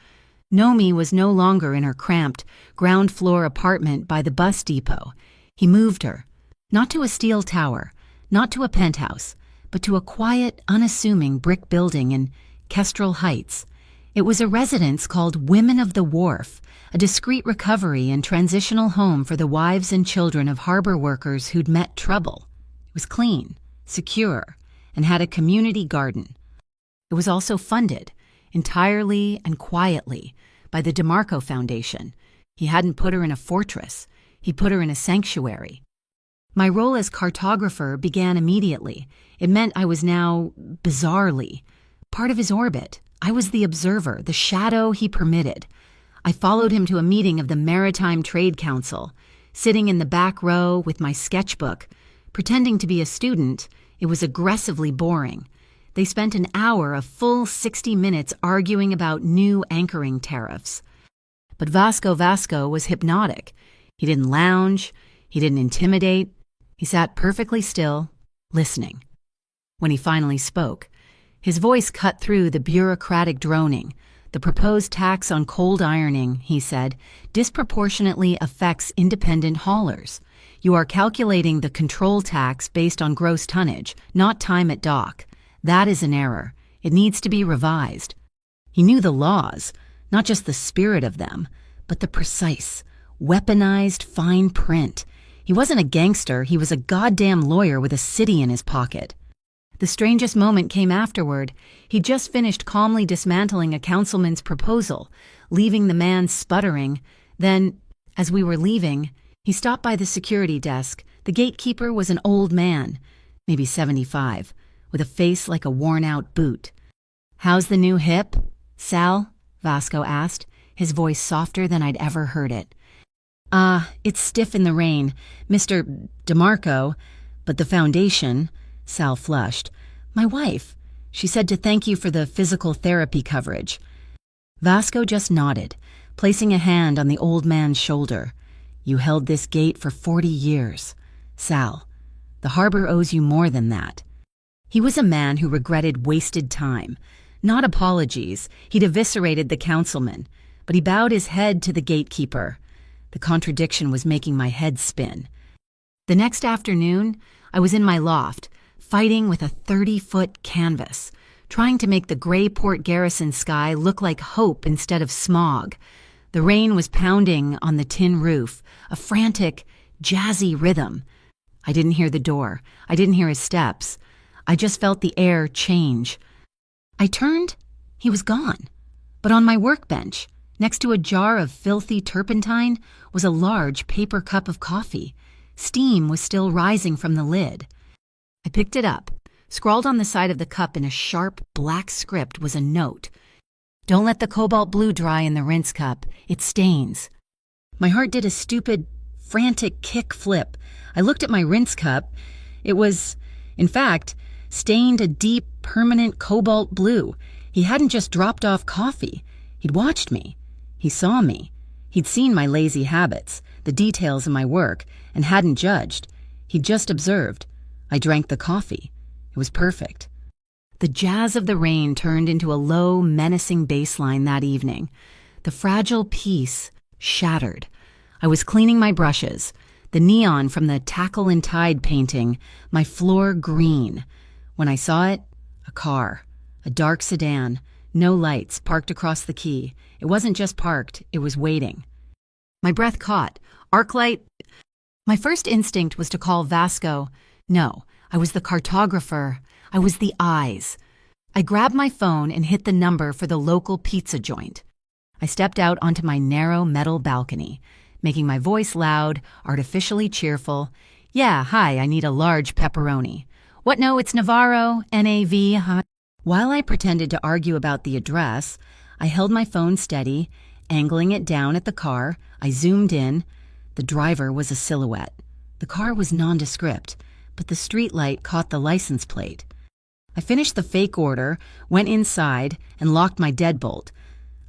Nomi was no longer in her cramped, ground-floor apartment by the bus depot. He moved her, not to a steel tower, not to a penthouse, but to a quiet, unassuming brick building in Kestrel Heights. It was a residence called Women of the Wharf, a discreet recovery and transitional home for the wives and children of harbor workers who'd met trouble. It was clean, secure, and had a community garden. It was also funded, entirely and quietly, by the DeMarco Foundation. He hadn't put her in a fortress. He put her in a sanctuary. My role as cartographer began immediately. It meant I was now, bizarrely, part of his orbit. I was the observer, the shadow he permitted. I followed him to a meeting of the Maritime Trade Council, sitting in the back row with my sketchbook. Pretending to be a student, it was aggressively boring. They spent an hour, a full 60 minutes, arguing about new anchoring tariffs. But Vasco was hypnotic. He didn't lounge. He didn't intimidate. He sat perfectly still, listening. When he finally spoke, his voice cut through the bureaucratic droning. "The proposed tax on cold ironing," he said, "disproportionately affects independent haulers. You are calculating the control tax based on gross tonnage, not time at dock. That is an error. It needs to be revised." He knew the laws, not just the spirit of them, but the precise, weaponized fine print. He wasn't a gangster, he was a goddamn lawyer with a city in his pocket. The strangest moment came afterward. He'd just finished calmly dismantling a councilman's proposal, leaving the man sputtering. Then, as we were leaving, he stopped by the security desk. The gatekeeper was an old man, maybe 75, with a face like a worn-out boot. "How's the new hip, Sal?" Vasco asked, his voice softer than I'd ever heard it. It's stiff in the rain, Mr. DeMarco, but the foundation," Sal flushed. "My wife. She said to thank you for the physical therapy coverage." Vasco just nodded, placing a hand on the old man's shoulder. "You held this gate for 40 years. Sal, the harbor owes you more than that." He was a man who regretted wasted time. Not apologies. He'd eviscerated the councilman, but he bowed his head to the gatekeeper. The contradiction was making my head spin. The next afternoon, I was in my loft, fighting with a 30-foot canvas, trying to make the gray Port Garrison sky look like hope instead of smog. The rain was pounding on the tin roof, a frantic, jazzy rhythm. I didn't hear the door. I didn't hear his steps. I just felt the air change. I turned. He was gone. But on my workbench, next to a jar of filthy turpentine, was a large paper cup of coffee. Steam was still rising from the lid. I picked it up. Scrawled on the side of the cup in a sharp, black script was a note. "Don't let the cobalt blue dry in the rinse cup. It stains." My heart did a stupid, frantic kick flip. I looked at my rinse cup. It was, in fact, stained a deep, permanent cobalt blue. He hadn't just dropped off coffee. He'd watched me. He saw me. He'd seen my lazy habits, the details of my work, and hadn't judged. He'd just observed. I drank the coffee. It was perfect. The jazz of the rain turned into a low, menacing bass line that evening. The fragile peace shattered. I was cleaning my brushes, the neon from the Tackle and Tide painting, my floor green. When I saw it, a car, a dark sedan, no lights, parked across the quay. It wasn't just parked, it was waiting. My breath caught. Arc light. My first instinct was to call Vasco. No, I was the cartographer. I was the eyes. I grabbed my phone and hit the number for the local pizza joint. I stepped out onto my narrow metal balcony, making my voice loud, artificially cheerful. Yeah, hi, I need a large pepperoni. What, no, it's Navarro, N-A-V, huh? While I pretended to argue about the address, I held my phone steady, angling it down at the car. I zoomed in. The driver was a silhouette. The car was nondescript, but the streetlight caught the license plate. I finished the fake order, went inside, and locked my deadbolt.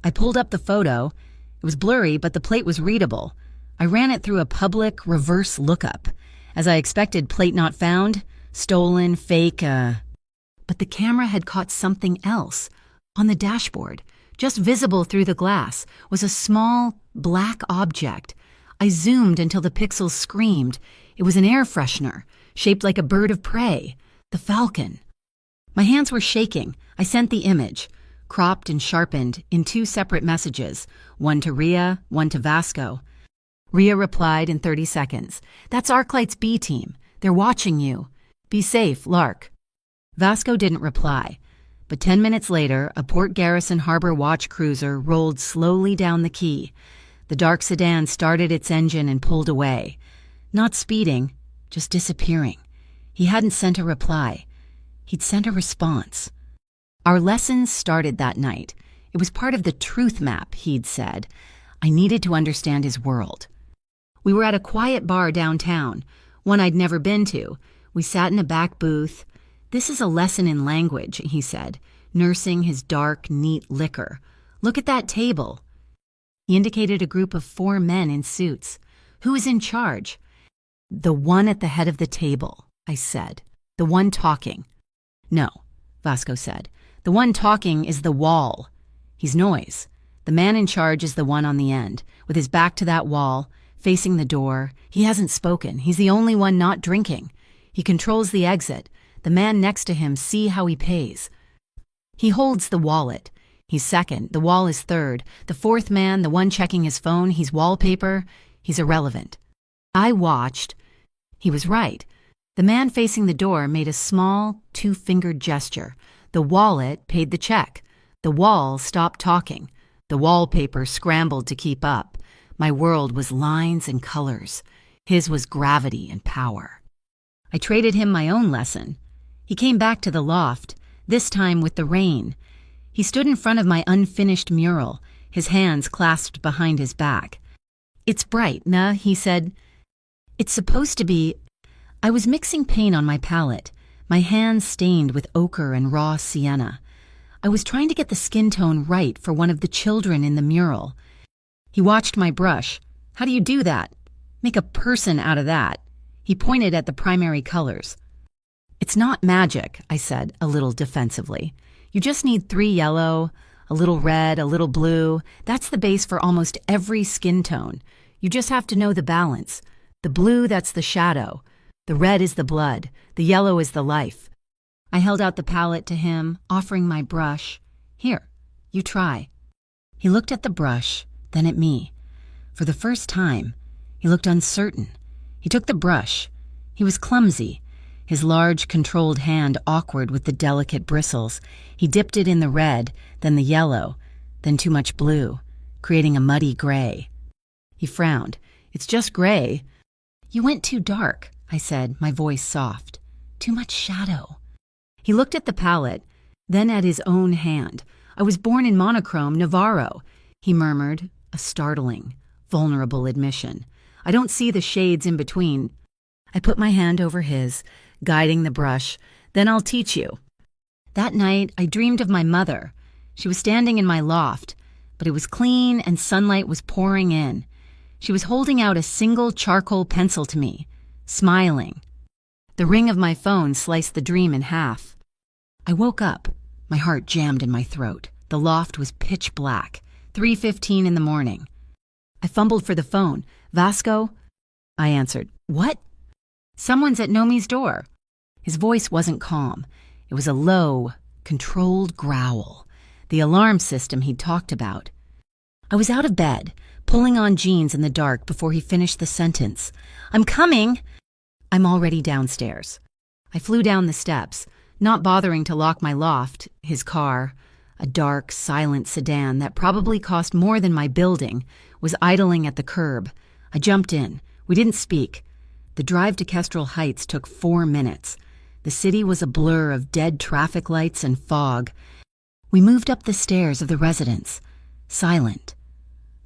I pulled up the photo. It was blurry, but the plate was readable. I ran it through a public reverse lookup. As I expected, plate not found, stolen, fake, But the camera had caught something else. On the dashboard, just visible through the glass, was a small, black object. I zoomed until the pixels screamed. It was an air freshener, shaped like a bird of prey, the falcon. My hands were shaking. I sent the image, cropped and sharpened, in 2 separate messages, one to Ria, one to Vasco. Ria replied in 30 seconds. That's Arclight's B team. They're watching you. Be safe, Lark. Vasco didn't reply, but 10 minutes later, a Port Garrison Harbor Watch cruiser rolled slowly down the quay. The dark sedan started its engine and pulled away. Not speeding, just disappearing. He hadn't sent a reply. He'd sent a response. Our lessons started that night. It was part of the truth map, he'd said. I needed to understand his world. We were at a quiet bar downtown, one I'd never been to. We sat in a back booth. This is a lesson in language, he said, nursing his dark, neat liquor. Look at that table. He indicated a group of 4 men in suits. Who is in charge? The one at the head of the table, I said. The one talking. No, Vasco said. The one talking is the wall. He's noise. The man in charge is the one on the end, with his back to that wall, facing the door. He hasn't spoken. He's the only one not drinking. He controls the exit. The man next to him, see how he pays. He holds the wallet. He's second. The wall is third. The 4th man, the one checking his phone, he's wallpaper. He's irrelevant. I watched. He was right. The man facing the door made a small, 2-fingered gesture. The wallet paid the check. The wall stopped talking. The wallpaper scrambled to keep up. My world was lines and colors. His was gravity and power. I traded him my own lesson. He came back to the loft, this time with the rain. He stood in front of my unfinished mural, his hands clasped behind his back. It's bright, nah, he said. It's supposed to be. I was mixing paint on my palette, my hands stained with ochre and raw sienna. I was trying to get the skin tone right for one of the children in the mural. He watched my brush. How do you do that? Make a person out of that. He pointed at the primary colors. It's not magic, I said, a little defensively. You just need 3 yellow, a little red, a little blue. That's the base for almost every skin tone. You just have to know the balance. The blue, that's the shadow. The red is the blood. The yellow is the life. I held out the palette to him, offering my brush. Here, you try. He looked at the brush, then at me. For the first time, he looked uncertain. He took the brush. He was clumsy, his large, controlled hand awkward with the delicate bristles. He dipped it in the red, then the yellow, then too much blue, creating a muddy gray. He frowned. It's just gray. You went too dark, I said, my voice soft. Too much shadow. He looked at the palette, then at his own hand. I was born in monochrome, Navarro, he murmured, a startling, vulnerable admission. I don't see the shades in between. I put my hand over his, guiding the brush. Then I'll teach you. That night, I dreamed of my mother. She was standing in my loft, but it was clean and sunlight was pouring in. She was holding out a single charcoal pencil to me, smiling. The ring of my phone sliced the dream in half. I woke up, my heart jammed in my throat. The loft was pitch black, 3:15 in the morning. I fumbled for the phone. Vasco? I answered. What? Someone's at Nomi's door. His voice wasn't calm. It was a low, controlled growl, the alarm system he'd talked about. I was out of bed, pulling on jeans in the dark before he finished the sentence. "I'm coming!" I'm already downstairs. I flew down the steps, not bothering to lock my loft, his car, a dark, silent sedan that probably cost more than my building, was idling at the curb. I jumped in. We didn't speak. The drive to Kestrel Heights took 4 minutes. The city was a blur of dead traffic lights and fog. We moved up the stairs of the residence, silent.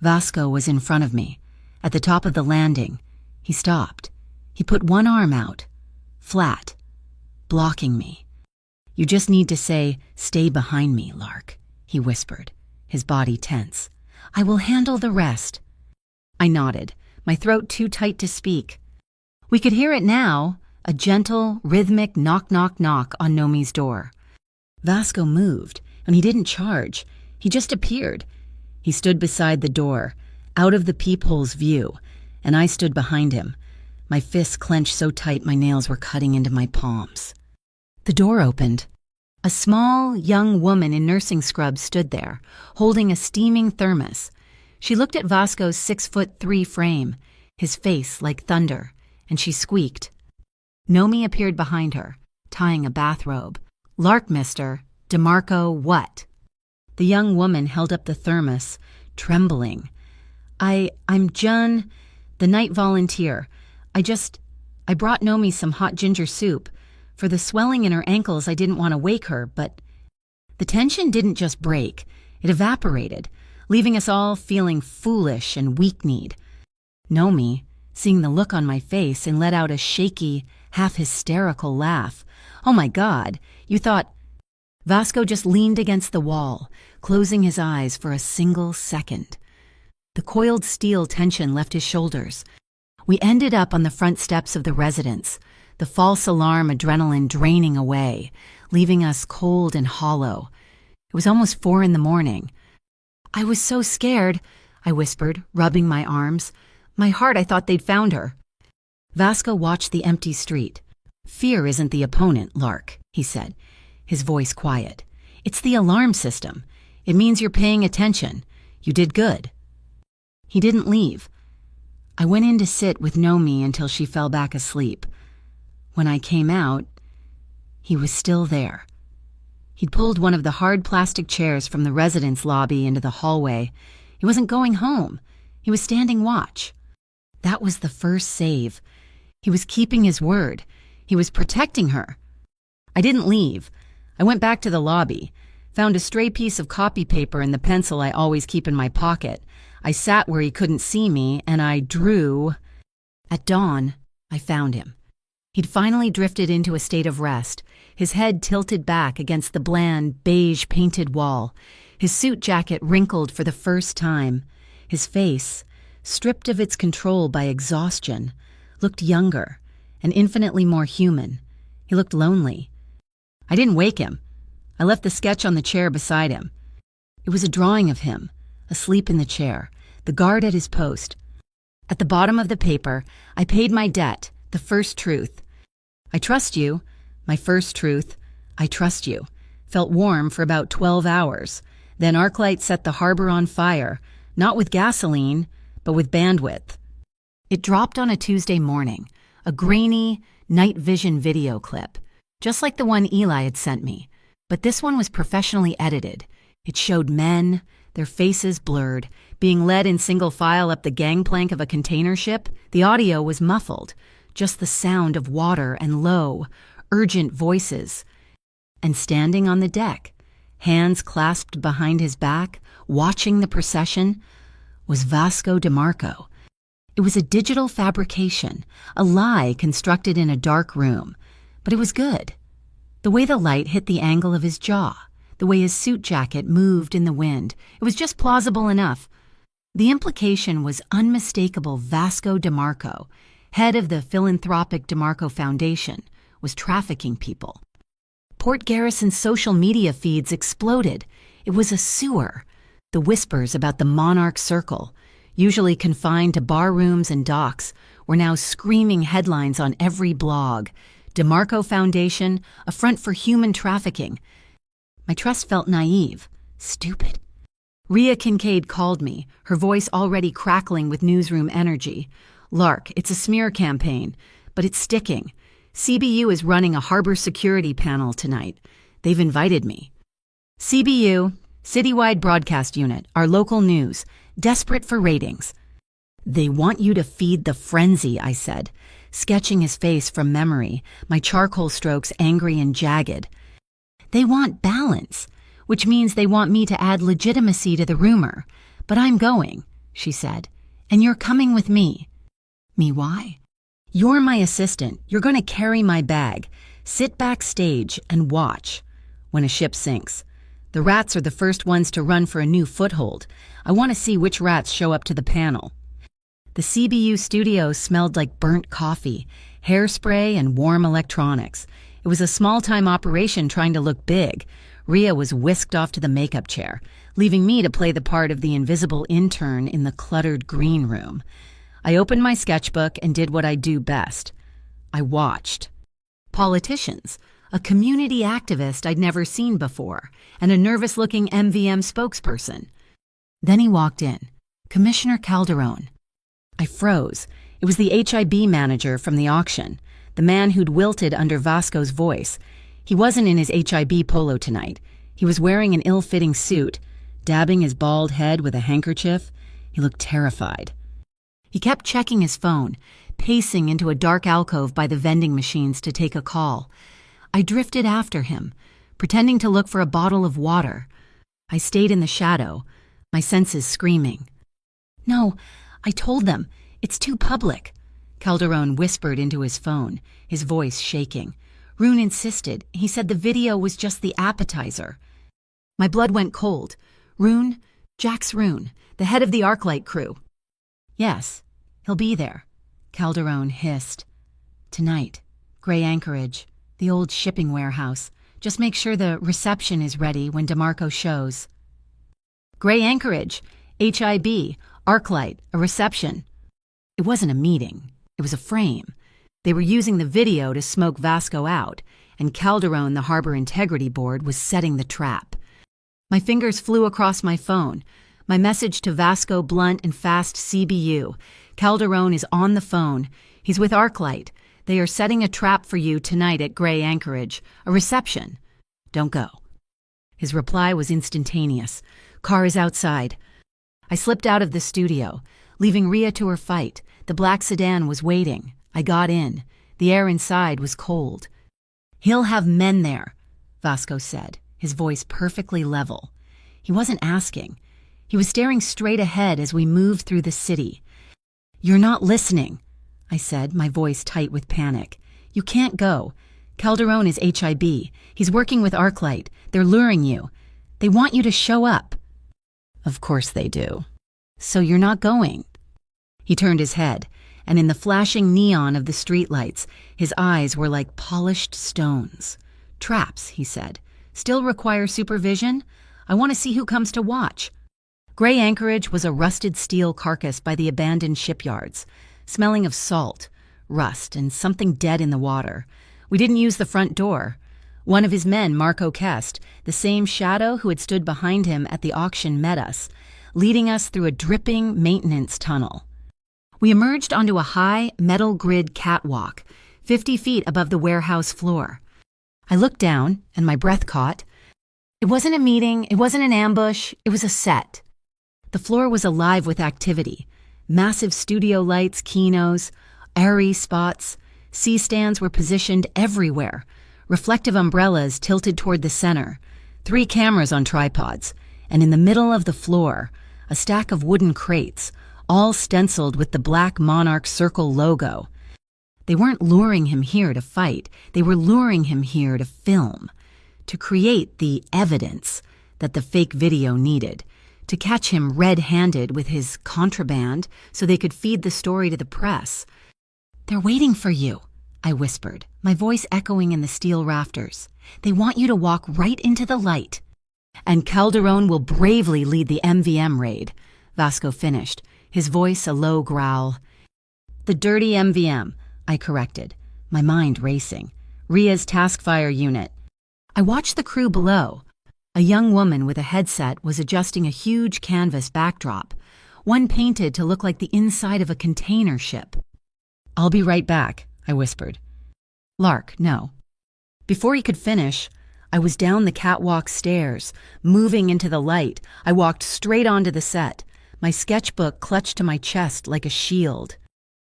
Vasco was in front of me. At the top of the landing, he stopped. He put one arm out, flat, blocking me. "You just need to say, 'Stay behind me, Lark,'" he whispered, his body tense. "I will handle the rest." I nodded, my throat too tight to speak. We could hear it now, a gentle, rhythmic knock-knock-knock on Nomi's door. Vasco moved, and he didn't charge. He just appeared. He stood beside the door, out of the peephole's view, and I stood behind him, my fists clenched so tight my nails were cutting into my palms. The door opened. A small, young woman in nursing scrubs stood there, holding a steaming thermos. She looked at Vasco's 6'3" frame, his face like thunder, and she squeaked. Nomi appeared behind her, tying a bathrobe. "Lark, mister. DeMarco, what?" The young woman held up the thermos, trembling. I'm Jun, the night volunteer. I brought Nomi some hot ginger soup. For the swelling in her ankles, I didn't want to wake her, but..." The tension didn't just break, it evaporated, leaving us all feeling foolish and weak-kneed. Nomi, seeing the look on my face, and let out a shaky, half-hysterical laugh. "Oh my God, you thought..." Vasco just leaned against the wall, closing his eyes for a single second. The coiled steel tension left his shoulders. We ended up on the front steps of the residence, the false alarm adrenaline draining away, leaving us cold and hollow. It was almost 4 a.m. "I was so scared," I whispered, rubbing my arms. "My heart, I thought they'd found her." Vasco watched the empty street. "Fear isn't the opponent, Lark," he said, his voice quiet. "It's the alarm system. It means you're paying attention. You did good." He didn't leave. I went in to sit with Nomi until she fell back asleep. When I came out, he was still there. He'd pulled one of the hard plastic chairs from the residence lobby into the hallway. He wasn't going home. He was standing watch. That was the first save. He was keeping his word. He was protecting her. I didn't leave. I went back to the lobby, found a stray piece of copy paper and the pencil I always keep in my pocket. I sat where he couldn't see me, and I drew. At dawn, I found him. He'd finally drifted into a state of rest, his head tilted back against the bland, beige-painted wall, his suit jacket wrinkled for the first time. His face, stripped of its control by exhaustion, looked younger and infinitely more human. He looked lonely. I didn't wake him. I left the sketch on the chair beside him. It was a drawing of him, asleep in the chair, the guard at his post. At the bottom of the paper, I paid my debt, the first truth. "I trust you," my first truth, "I trust you," felt warm for about 12 hours. Then Arclight set the harbor on fire, not with gasoline, but with bandwidth. It dropped on a Tuesday morning, a grainy, night vision video clip, just like the one Eli had sent me. But this one was professionally edited. It showed men, their faces blurred, being led in single file up the gangplank of a container ship. The audio was muffled, just the sound of water and low, urgent voices. And standing on the deck, hands clasped behind his back, watching the procession, was Vasco DeMarco. It was a digital fabrication, a lie constructed in a dark room, but it was good. The way the light hit the angle of his jaw, the way his suit jacket moved in the wind, it was just plausible enough. The implication was unmistakable. Vasco DeMarco, head of the philanthropic DeMarco Foundation, was trafficking people. Port Garrison's social media feeds exploded. It was a sewer. The whispers about the Monarch Circle, usually confined to bar rooms and docks, were now screaming headlines on every blog. DeMarco Foundation, a front for human trafficking. My trust felt naive, stupid. Rhea Kincaid called me, her voice already crackling with newsroom energy. "Lark, it's a smear campaign, but it's sticking. CBU is running a harbor security panel tonight. They've invited me." CBU, Citywide Broadcast Unit, our local news, desperate for ratings. "They want you to feed the frenzy," I said, sketching his face from memory, my charcoal strokes angry and jagged. "They want balance, which means they want me to add legitimacy to the rumor. But I'm going," she said, "and you're coming with me." "Me why?" "You're my assistant. You're going to carry my bag. Sit backstage and watch." When a ship sinks, the rats are the first ones to run for a new foothold. I want to see which rats show up to the panel. The CBU studio smelled like burnt coffee, hairspray, and warm electronics. It was a small-time operation trying to look big. Rhea was whisked off to the makeup chair, leaving me to play the part of the invisible intern in the cluttered green room. I opened my sketchbook and did what I do best. I watched. Politicians, a community activist I'd never seen before, and a nervous-looking MVM spokesperson. Then he walked in, Commissioner Calderon. I froze. It was the HIB manager from the auction, the man who'd wilted under Vasco's voice. He wasn't in his HIB polo tonight. He was wearing an ill-fitting suit, dabbing his bald head with a handkerchief. He looked terrified. He kept checking his phone, pacing into a dark alcove by the vending machines to take a call. I drifted after him, pretending to look for a bottle of water. I stayed in the shadow, my senses screaming. "No, I told them. It's too public," Calderon whispered into his phone, his voice shaking. Rune insisted. He said the video was just the appetizer. My blood went cold. "Rune? Jax Rune, the head of the Arclight crew." "Yes, he'll be there," Calderon hissed. "Tonight, Gray Anchorage, the old shipping warehouse. Just make sure the reception is ready when DeMarco shows." Gray Anchorage, HIB, Arclight, a reception. It wasn't a meeting. It was a frame. They were using the video to smoke Vasco out, and Calderon, the Harbor Integrity Board, was setting the trap. My fingers flew across my phone. My message to Vasco, Blunt, and Fast CBU. "Calderon is on the phone. He's with Arclight. They are setting a trap for you tonight at Gray Anchorage. A reception. Don't go." His reply was instantaneous. "Car is outside." I slipped out of the studio, leaving Rhea to her fight. The black sedan was waiting. I got in. The air inside was cold. "He'll have men there," Vasco said, his voice perfectly level. He wasn't asking. He was staring straight ahead as we moved through the city. "You're not listening," I said, my voice tight with panic. "You can't go. Calderon is HIB. He's working with Arclight. They're luring you. They want you to show up." "Of course they do. So you're not going?" He turned his head, and in the flashing neon of the streetlights, his eyes were like polished stones. "Traps," he said. "Still require supervision? I want to see who comes to watch." Gray Anchorage was a rusted steel carcass by the abandoned shipyards, smelling of salt, rust, and something dead in the water. We didn't use the front door. One of his men, Marco Kest, the same shadow who had stood behind him at the auction, met us, leading us through a dripping maintenance tunnel. We emerged onto a high, metal grid catwalk, 50 feet above the warehouse floor. I looked down, and my breath caught. It wasn't a meeting, it wasn't an ambush, it was a set. The floor was alive with activity. Massive studio lights, kinos, airy spots. C-stands were positioned everywhere. Reflective umbrellas tilted toward the center. 3 cameras on tripods. And in the middle of the floor, a stack of wooden crates, all stenciled with the Black Monarch Circle logo. They weren't luring him here to fight. They were luring him here to film, to create the evidence that the fake video needed, to catch him red-handed with his contraband so they could feed the story to the press. "They're waiting for you," I whispered, my voice echoing in the steel rafters. "They want you to walk right into the light." "And Calderon will bravely lead the MVM raid," Vasco finished, his voice a low growl. "The dirty MVM," I corrected, my mind racing. Ria's task fire unit. I watched the crew below. A young woman with a headset was adjusting a huge canvas backdrop, one painted to look like the inside of a container ship. "I'll be right back," I whispered. "Lark, no." Before he could finish, I was down the catwalk stairs, moving into the light. I walked straight onto the set, my sketchbook clutched to my chest like a shield.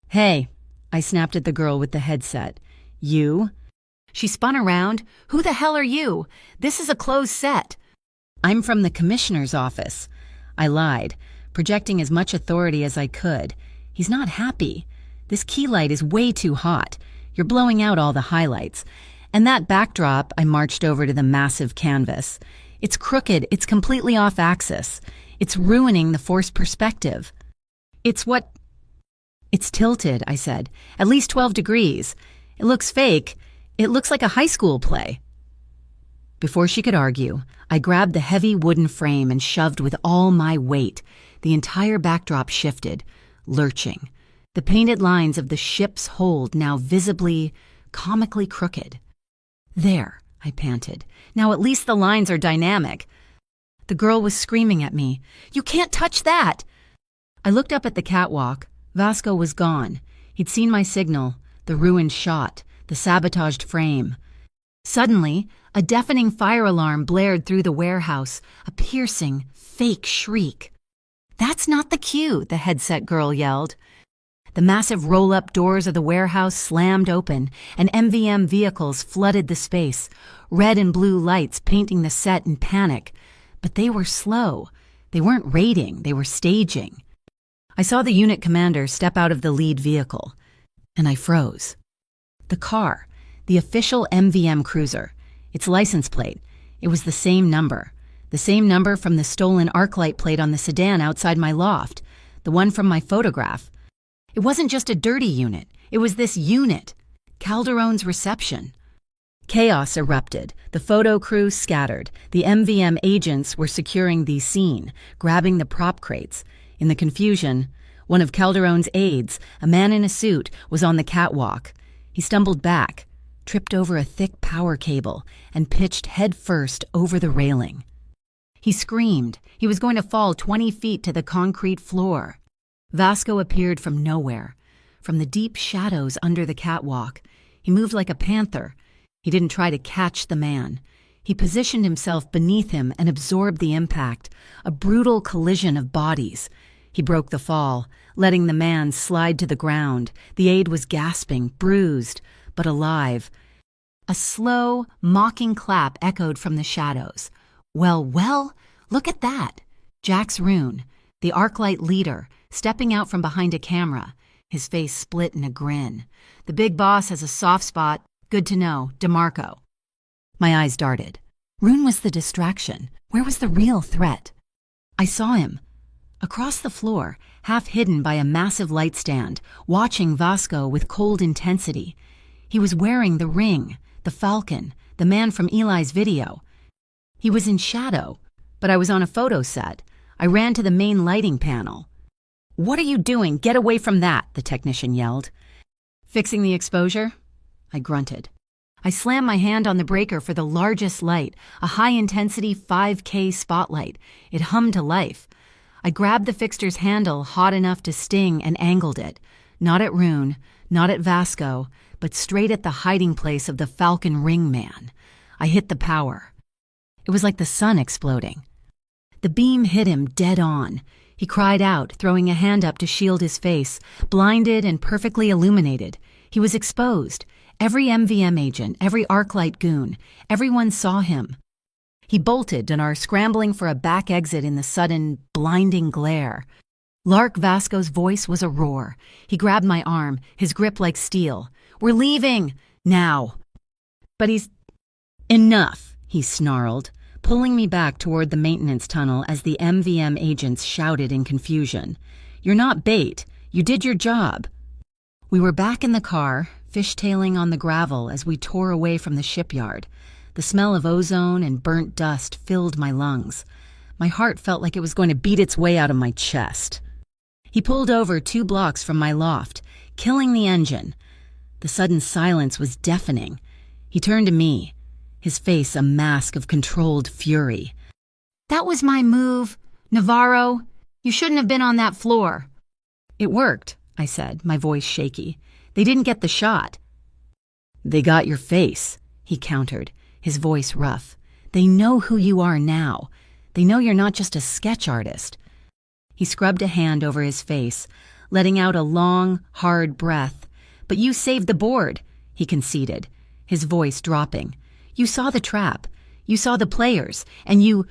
"Hey," I snapped at the girl with the headset. "You?" She spun around. "Who the hell are you? This is a closed set." "I'm from the commissioner's office." I lied, projecting as much authority as I could. "He's not happy. This key light is way too hot. You're blowing out all the highlights." And that backdrop, I marched over to the massive canvas. "It's crooked. It's completely off axis. It's ruining the forced perspective." "It's tilted," I said. "At least 12 degrees. It looks fake. It looks like a high school play." Before she could argue, I grabbed the heavy wooden frame and shoved with all my weight. The entire backdrop shifted, lurching. The painted lines of the ship's hold now visibly, comically crooked. "There," I panted. "Now at least the lines are dynamic." The girl was screaming at me. "You can't touch that!" I looked up at the catwalk. Vasco was gone. He'd seen my signal, the ruined shot, the sabotaged frame. Suddenly, a deafening fire alarm blared through the warehouse, a piercing, fake shriek. "That's not the cue," the headset girl yelled. The massive roll-up doors of the warehouse slammed open, and MVM vehicles flooded the space, red and blue lights painting the set in panic. But they were slow. They weren't raiding, they were staging. I saw the unit commander step out of the lead vehicle, and I froze. The car, the official MVM cruiser, its license plate, it was the same number from the stolen ArcLight plate on the sedan outside my loft, the one from my photograph. It wasn't just a dirty unit, it was this unit, Calderon's reception. Chaos erupted, the photo crew scattered, the MVM agents were securing the scene, grabbing the prop crates. In the confusion, one of Calderon's aides, a man in a suit, was on the catwalk. He stumbled back, tripped over a thick power cable, and pitched headfirst over the railing. He screamed. He was going to fall 20 feet to the concrete floor. Vasco appeared from nowhere, from the deep shadows under the catwalk. He moved like a panther. He didn't try to catch the man. He positioned himself beneath him and absorbed the impact, a brutal collision of bodies. He broke the fall, letting the man slide to the ground. The aide was gasping, bruised, but alive. A slow, mocking clap echoed from the shadows. Well, look at that. Jax Rune, the ArcLight leader, stepping out from behind a camera, his face split in a grin. "The big boss has a soft spot. Good to know. DeMarco." My eyes darted. Rune was the distraction. Where was the real threat? I saw him. Across the floor, half hidden by a massive light stand, watching Vasco with cold intensity. He was wearing the ring, the falcon, the man from Eli's video. He was in shadow, but I was on a photo set. I ran to the main lighting panel. "What are you doing? Get away from that," the technician yelled. "Fixing the exposure?" I grunted. I slammed my hand on the breaker for the largest light, a high-intensity 5K spotlight. It hummed to life. I grabbed the fixture's handle hot enough to sting and angled it. Not at Rune, not at Vasco, but straight at the hiding place of the Falcon Ring Man. I hit the power. It was like the sun exploding. The beam hit him dead on. He cried out, throwing a hand up to shield his face, blinded and perfectly illuminated. He was exposed. Every MVM agent, every ArcLight goon, everyone saw him. He bolted and are scrambling for a back exit in the sudden, blinding glare. Lark Vasco's voice was a roar. He grabbed my arm, his grip like steel. "We're leaving! Now!" "But he's—" "Enough!" he snarled, pulling me back toward the maintenance tunnel as the MVM agents shouted in confusion. "You're not bait. You did your job." We were back in the car, fishtailing on the gravel as we tore away from the shipyard. The smell of ozone and burnt dust filled my lungs. My heart felt like it was going to beat its way out of my chest. He pulled over 2 blocks from my loft, killing the engine. The sudden silence was deafening. He turned to me, his face a mask of controlled fury. "That was my move. Navarro, you shouldn't have been on that floor." "It worked," I said, my voice shaky. "They didn't get the shot." "They got your face," he countered, his voice rough. "They know who you are now. They know you're not just a sketch artist." He scrubbed a hand over his face, letting out a long, hard breath. "But you saved the board," he conceded, his voice dropping. "You saw the trap. You saw the players. And you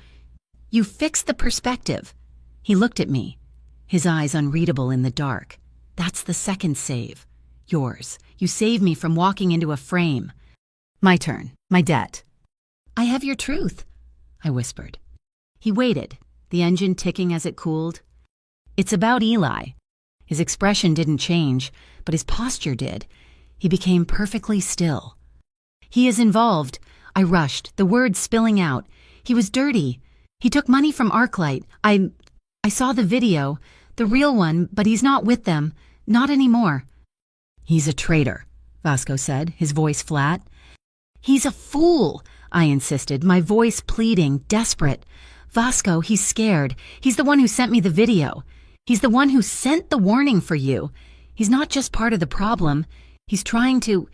fixed the perspective." He looked at me, his eyes unreadable in the dark. "That's the second save. Yours. You saved me from walking into a frame." "My turn. My debt." "I have your truth," I whispered. He waited, the engine ticking as it cooled. "It's about Eli." His expression didn't change, but his posture did. He became perfectly still. "He is involved." I rushed, the words spilling out. "He was dirty. He took money from Arclight. I saw the video, the real one, but he's not with them. Not anymore." "He's a traitor," Vasco said, his voice flat. "He's a fool," I insisted, my voice pleading, desperate. "Vasco, he's scared. He's the one who sent me the video. He's the one who sent the warning for you. He's not just part of the problem. He's trying to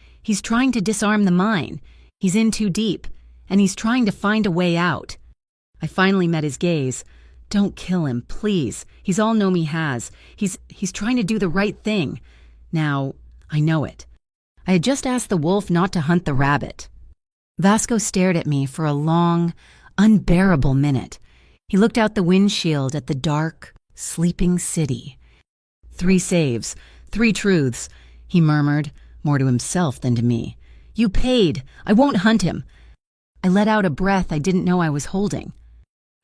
disarm the mine. He's in too deep, and he's trying to find a way out." I finally met his gaze. "Don't kill him, please. He's all Nomi has. He's trying to do the right thing. Now, I know it. I had just asked the wolf not to hunt the rabbit." Vasco stared at me for a long, unbearable minute. He looked out the windshield at the dark, sleeping city. "3 saves, 3 truths," he murmured, more to himself than to me. "You paid. I won't hunt him." I let out a breath I didn't know I was holding.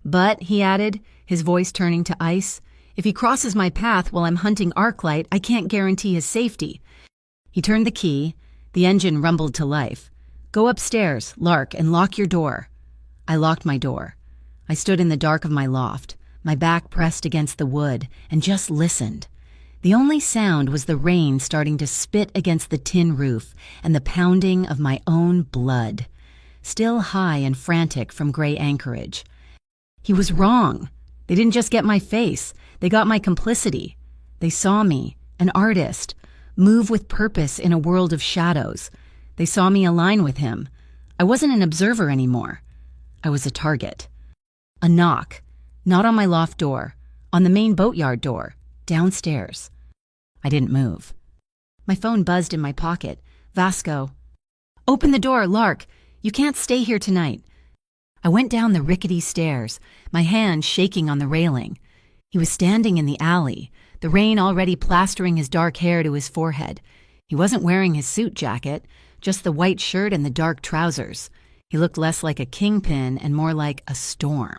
"But," he added, his voice turning to ice, "if he crosses my path while I'm hunting Arclight, I can't guarantee his safety." He turned the key. The engine rumbled to life. "Go upstairs, Lark, and lock your door." I locked my door. I stood in the dark of my loft, my back pressed against the wood, and just listened. The only sound was the rain starting to spit against the tin roof and the pounding of my own blood, still high and frantic from gray anchorage. He was wrong. They didn't just get my face. They got my complicity. They saw me, an artist, move with purpose in a world of shadows. They saw me align with him. I wasn't an observer anymore. I was a target. A knock, not on my loft door, on the main boatyard door, downstairs. I didn't move. My phone buzzed in my pocket. "Vasco." "Open the door, Lark. You can't stay here tonight." I went down the rickety stairs, my hand shaking on the railing. He was standing in the alley, the rain already plastering his dark hair to his forehead. He wasn't wearing his suit jacket, just the white shirt and the dark trousers. He looked less like a kingpin and more like a storm.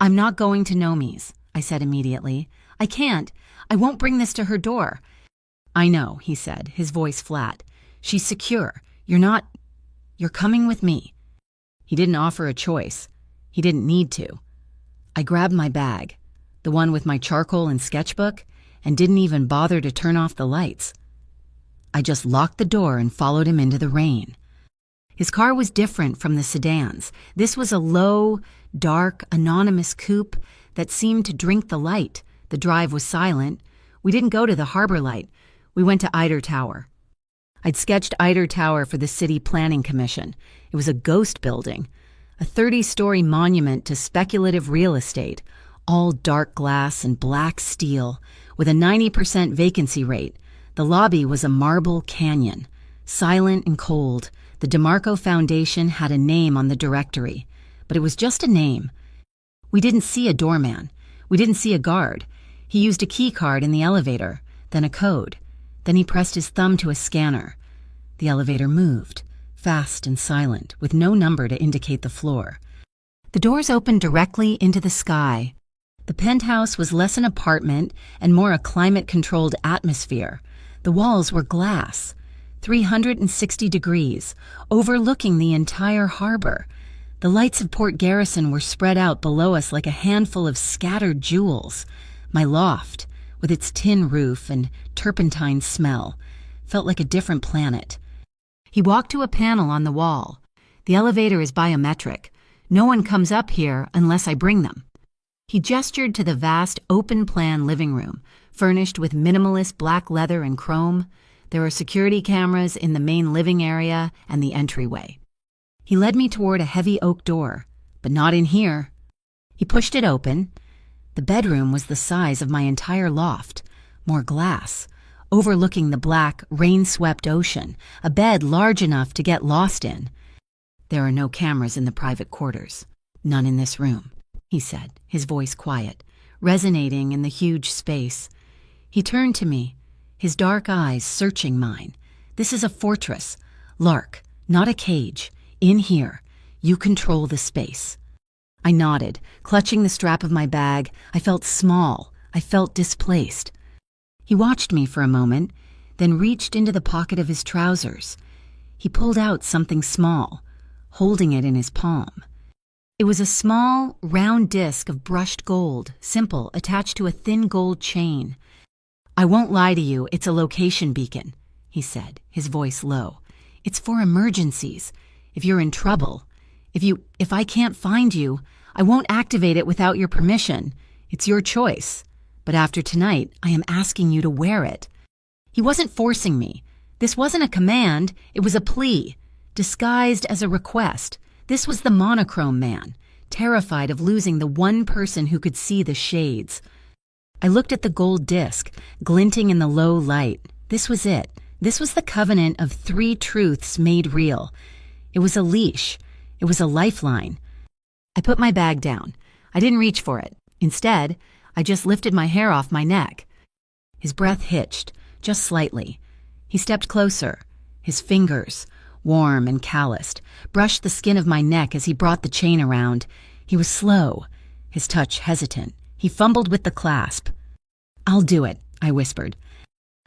"I'm not going to Nomi's," I said immediately. "I can't. I won't bring this to her door." "I know," he said, his voice flat. "She's secure. You're coming with me." He didn't offer a choice. He didn't need to. I grabbed my bag, the one with my charcoal and sketchbook, and didn't even bother to turn off the lights. I just locked the door and followed him into the rain. His car was different from the sedans. This was a low, dark, anonymous coupe that seemed to drink the light. The drive was silent. We didn't go to the harbor light. We went to Eider Tower. I'd sketched Eider Tower for the City Planning Commission. It was a ghost building, a 30-story monument to speculative real estate, all dark glass and black steel, with a 90% vacancy rate. The lobby was a marble canyon, silent and cold. The DeMarco Foundation had a name on the directory, but it was just a name. We didn't see a doorman. We didn't see a guard. He used a key card in the elevator, then a code. Then he pressed his thumb to a scanner. The elevator moved, fast and silent, with no number to indicate the floor. The doors opened directly into the sky. The penthouse was less an apartment and more a climate-controlled atmosphere. The walls were glass, 360 degrees, overlooking the entire harbor. The lights of Port Garrison were spread out below us like a handful of scattered jewels. My loft, with its tin roof and turpentine smell, felt like a different planet. He walked to a panel on the wall. The elevator is biometric. No one comes up here unless I bring them. He gestured to the vast, open-plan living room, furnished with minimalist black leather and chrome. There are security cameras in the main living area and the entryway. He led me toward a heavy oak door, but not in here. He pushed it open. The bedroom was the size of my entire loft, more glass, overlooking the black, rain-swept ocean, a bed large enough to get lost in. There are no cameras in the private quarters. None in this room, he said, his voice quiet, resonating in the huge space. He turned to me, his dark eyes searching mine. This is a fortress. Lark, not a cage. In here, you control the space. I nodded, clutching the strap of my bag. I felt small. I felt displaced. He watched me for a moment, then reached into the pocket of his trousers. He pulled out something small, holding it in his palm. It was a small, round disc of brushed gold, simple, attached to a thin gold chain. I won't lie to you, it's a location beacon, he said, his voice low. It's for emergencies. If you're in trouble, if I can't find you, I won't activate it without your permission. It's your choice. But after tonight, I am asking you to wear it. He wasn't forcing me. This wasn't a command, it was a plea, disguised as a request. This was the monochrome man, terrified of losing the one person who could see the shades. I looked at the gold disc, glinting in the low light. This was it. This was the covenant of 3 truths made real. It was a leash. It was a lifeline. I put my bag down. I didn't reach for it. Instead, I just lifted my hair off my neck. His breath hitched, just slightly. He stepped closer. His fingers, warm and calloused, brushed the skin of my neck as he brought the chain around. He was slow, his touch hesitant. He fumbled with the clasp. "I'll do it," I whispered.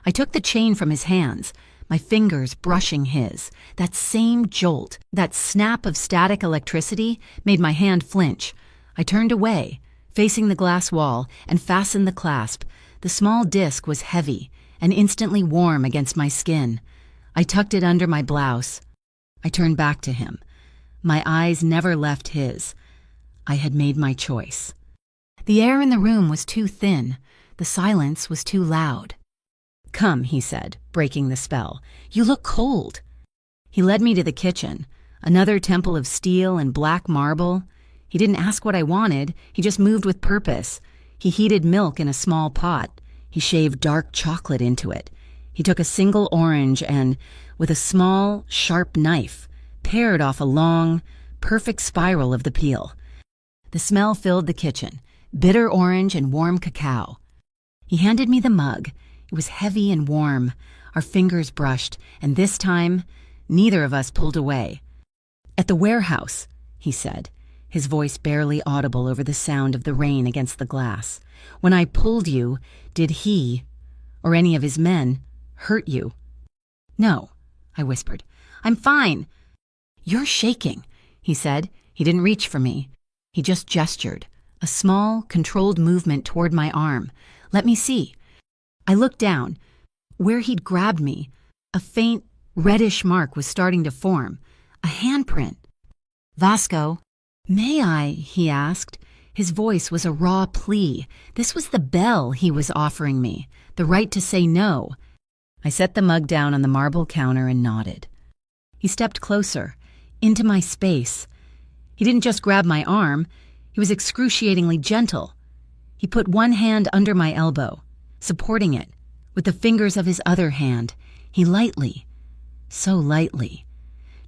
I took the chain from his hands, my fingers brushing his. That same jolt, that snap of static electricity, made my hand flinch. I turned away, facing the glass wall, and fastened the clasp. The small disc was heavy and instantly warm against my skin. I tucked it under my blouse. I turned back to him. My eyes never left his. I had made my choice. The air in the room was too thin. The silence was too loud. "Come," he said, breaking the spell. "You look cold." He led me to the kitchen, another temple of steel and black marble. He didn't ask what I wanted. He just moved with purpose. He heated milk in a small pot. He shaved dark chocolate into it. He took a single orange and, with a small, sharp knife, pared off a long, perfect spiral of the peel. The smell filled the kitchen, bitter orange and warm cacao. He handed me the mug. It was heavy and warm. Our fingers brushed, and this time, neither of us pulled away. "At the warehouse," he said, his voice barely audible over the sound of the rain against the glass. "When I pulled you, did he, or any of his men, hurt you?" "No," I whispered. "I'm fine." "You're shaking," he said. He didn't reach for me. He just gestured, a small, controlled movement toward my arm. "Let me see." I looked down. Where he'd grabbed me, a faint, reddish mark was starting to form, a handprint. "Vasco." "May I?" he asked. His voice was a raw plea. This was the bell he was offering me, the right to say no. I set the mug down on the marble counter and nodded. He stepped closer, into my space. He didn't just grab my arm. He was excruciatingly gentle. He put one hand under my elbow, supporting it. With the fingers of his other hand, he lightly, so lightly,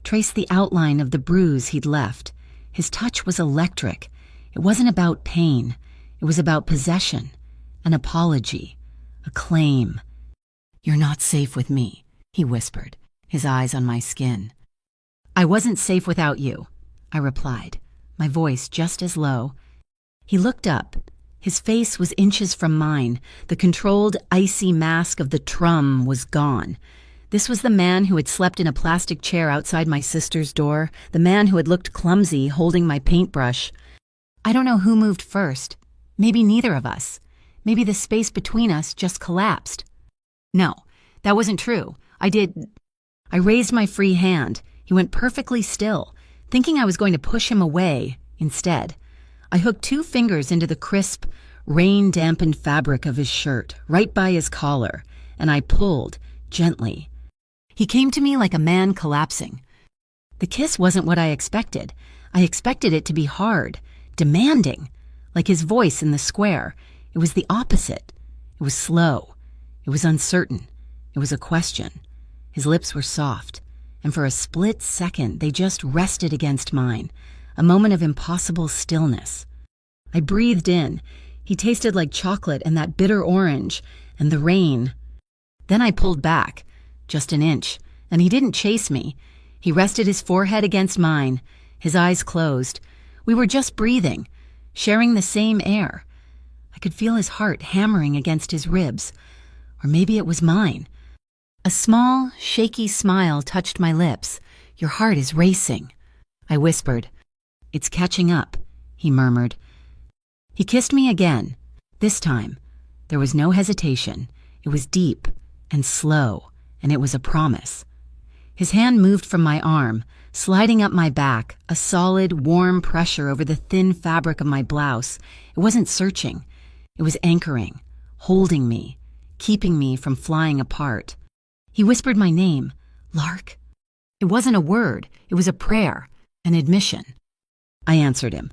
traced the outline of the bruise he'd left. His touch was electric. It wasn't about pain. It was about possession, an apology, a claim. "You're not safe with me," he whispered, his eyes on my skin. "I wasn't safe without you," I replied, my voice just as low. He looked up. His face was inches from mine. The controlled, icy mask of the Trum was gone. This was the man who had slept in a plastic chair outside my sister's door, the man who had looked clumsy holding my paintbrush. I don't know who moved first. Maybe neither of us. Maybe the space between us just collapsed. No, that wasn't true. I I raised my free hand. He went perfectly still, thinking I was going to push him away. Instead, I hooked 2 fingers into the crisp, rain-dampened fabric of his shirt, right by his collar, and I pulled, gently. He came to me like a man collapsing. The kiss wasn't what I expected. I expected it to be hard, demanding, like his voice in the square. It was the opposite. It was slow. It was uncertain. It was a question. His lips were soft, and for a split second they just rested against mine, a moment of impossible stillness. I breathed in. He tasted like chocolate and that bitter orange, and the rain. Then I pulled back, just an inch, and he didn't chase me. He rested his forehead against mine, his eyes closed. We were just breathing, sharing the same air. I could feel his heart hammering against his ribs. Or maybe it was mine. A small, shaky smile touched my lips. "Your heart is racing," I whispered. "It's catching up," he murmured. He kissed me again. This time, there was no hesitation. It was deep and slow, and it was a promise. His hand moved from my arm, sliding up my back, a solid, warm pressure over the thin fabric of my blouse. It wasn't searching. It was anchoring, holding me, keeping me from flying apart. He whispered my name, "Lark." It wasn't a word. It was a prayer, an admission. I answered him.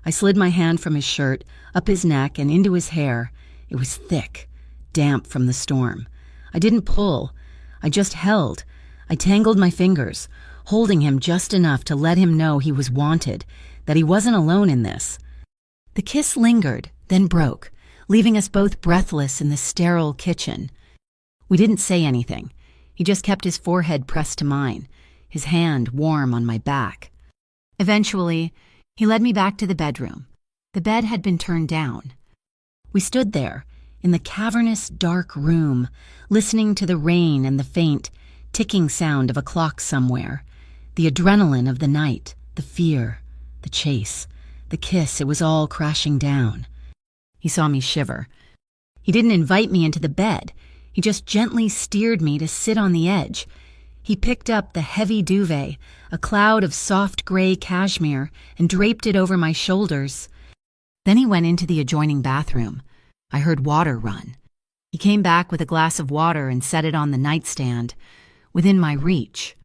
I slid my hand from his shirt, up his neck, and into his hair. It was thick, damp from the storm. I didn't pull. I just held. I tangled my fingers, holding him just enough to let him know he was wanted, that he wasn't alone in this. The kiss lingered, then broke, leaving us both breathless in the sterile kitchen. We didn't say anything. He just kept his forehead pressed to mine, his hand warm on my back. Eventually, he led me back to the bedroom. The bed had been turned down. We stood there, in the cavernous, dark room, listening to the rain and the faint, ticking sound of a clock somewhere. The adrenaline of the night, the fear, the chase, the kiss, it was all crashing down. He saw me shiver. He didn't invite me into the bed. He just gently steered me to sit on the edge. He picked up the heavy duvet, a cloud of soft gray cashmere, and draped it over my shoulders. Then he went into the adjoining bathroom. I heard water run. He came back with a glass of water and set it on the nightstand, within my reach.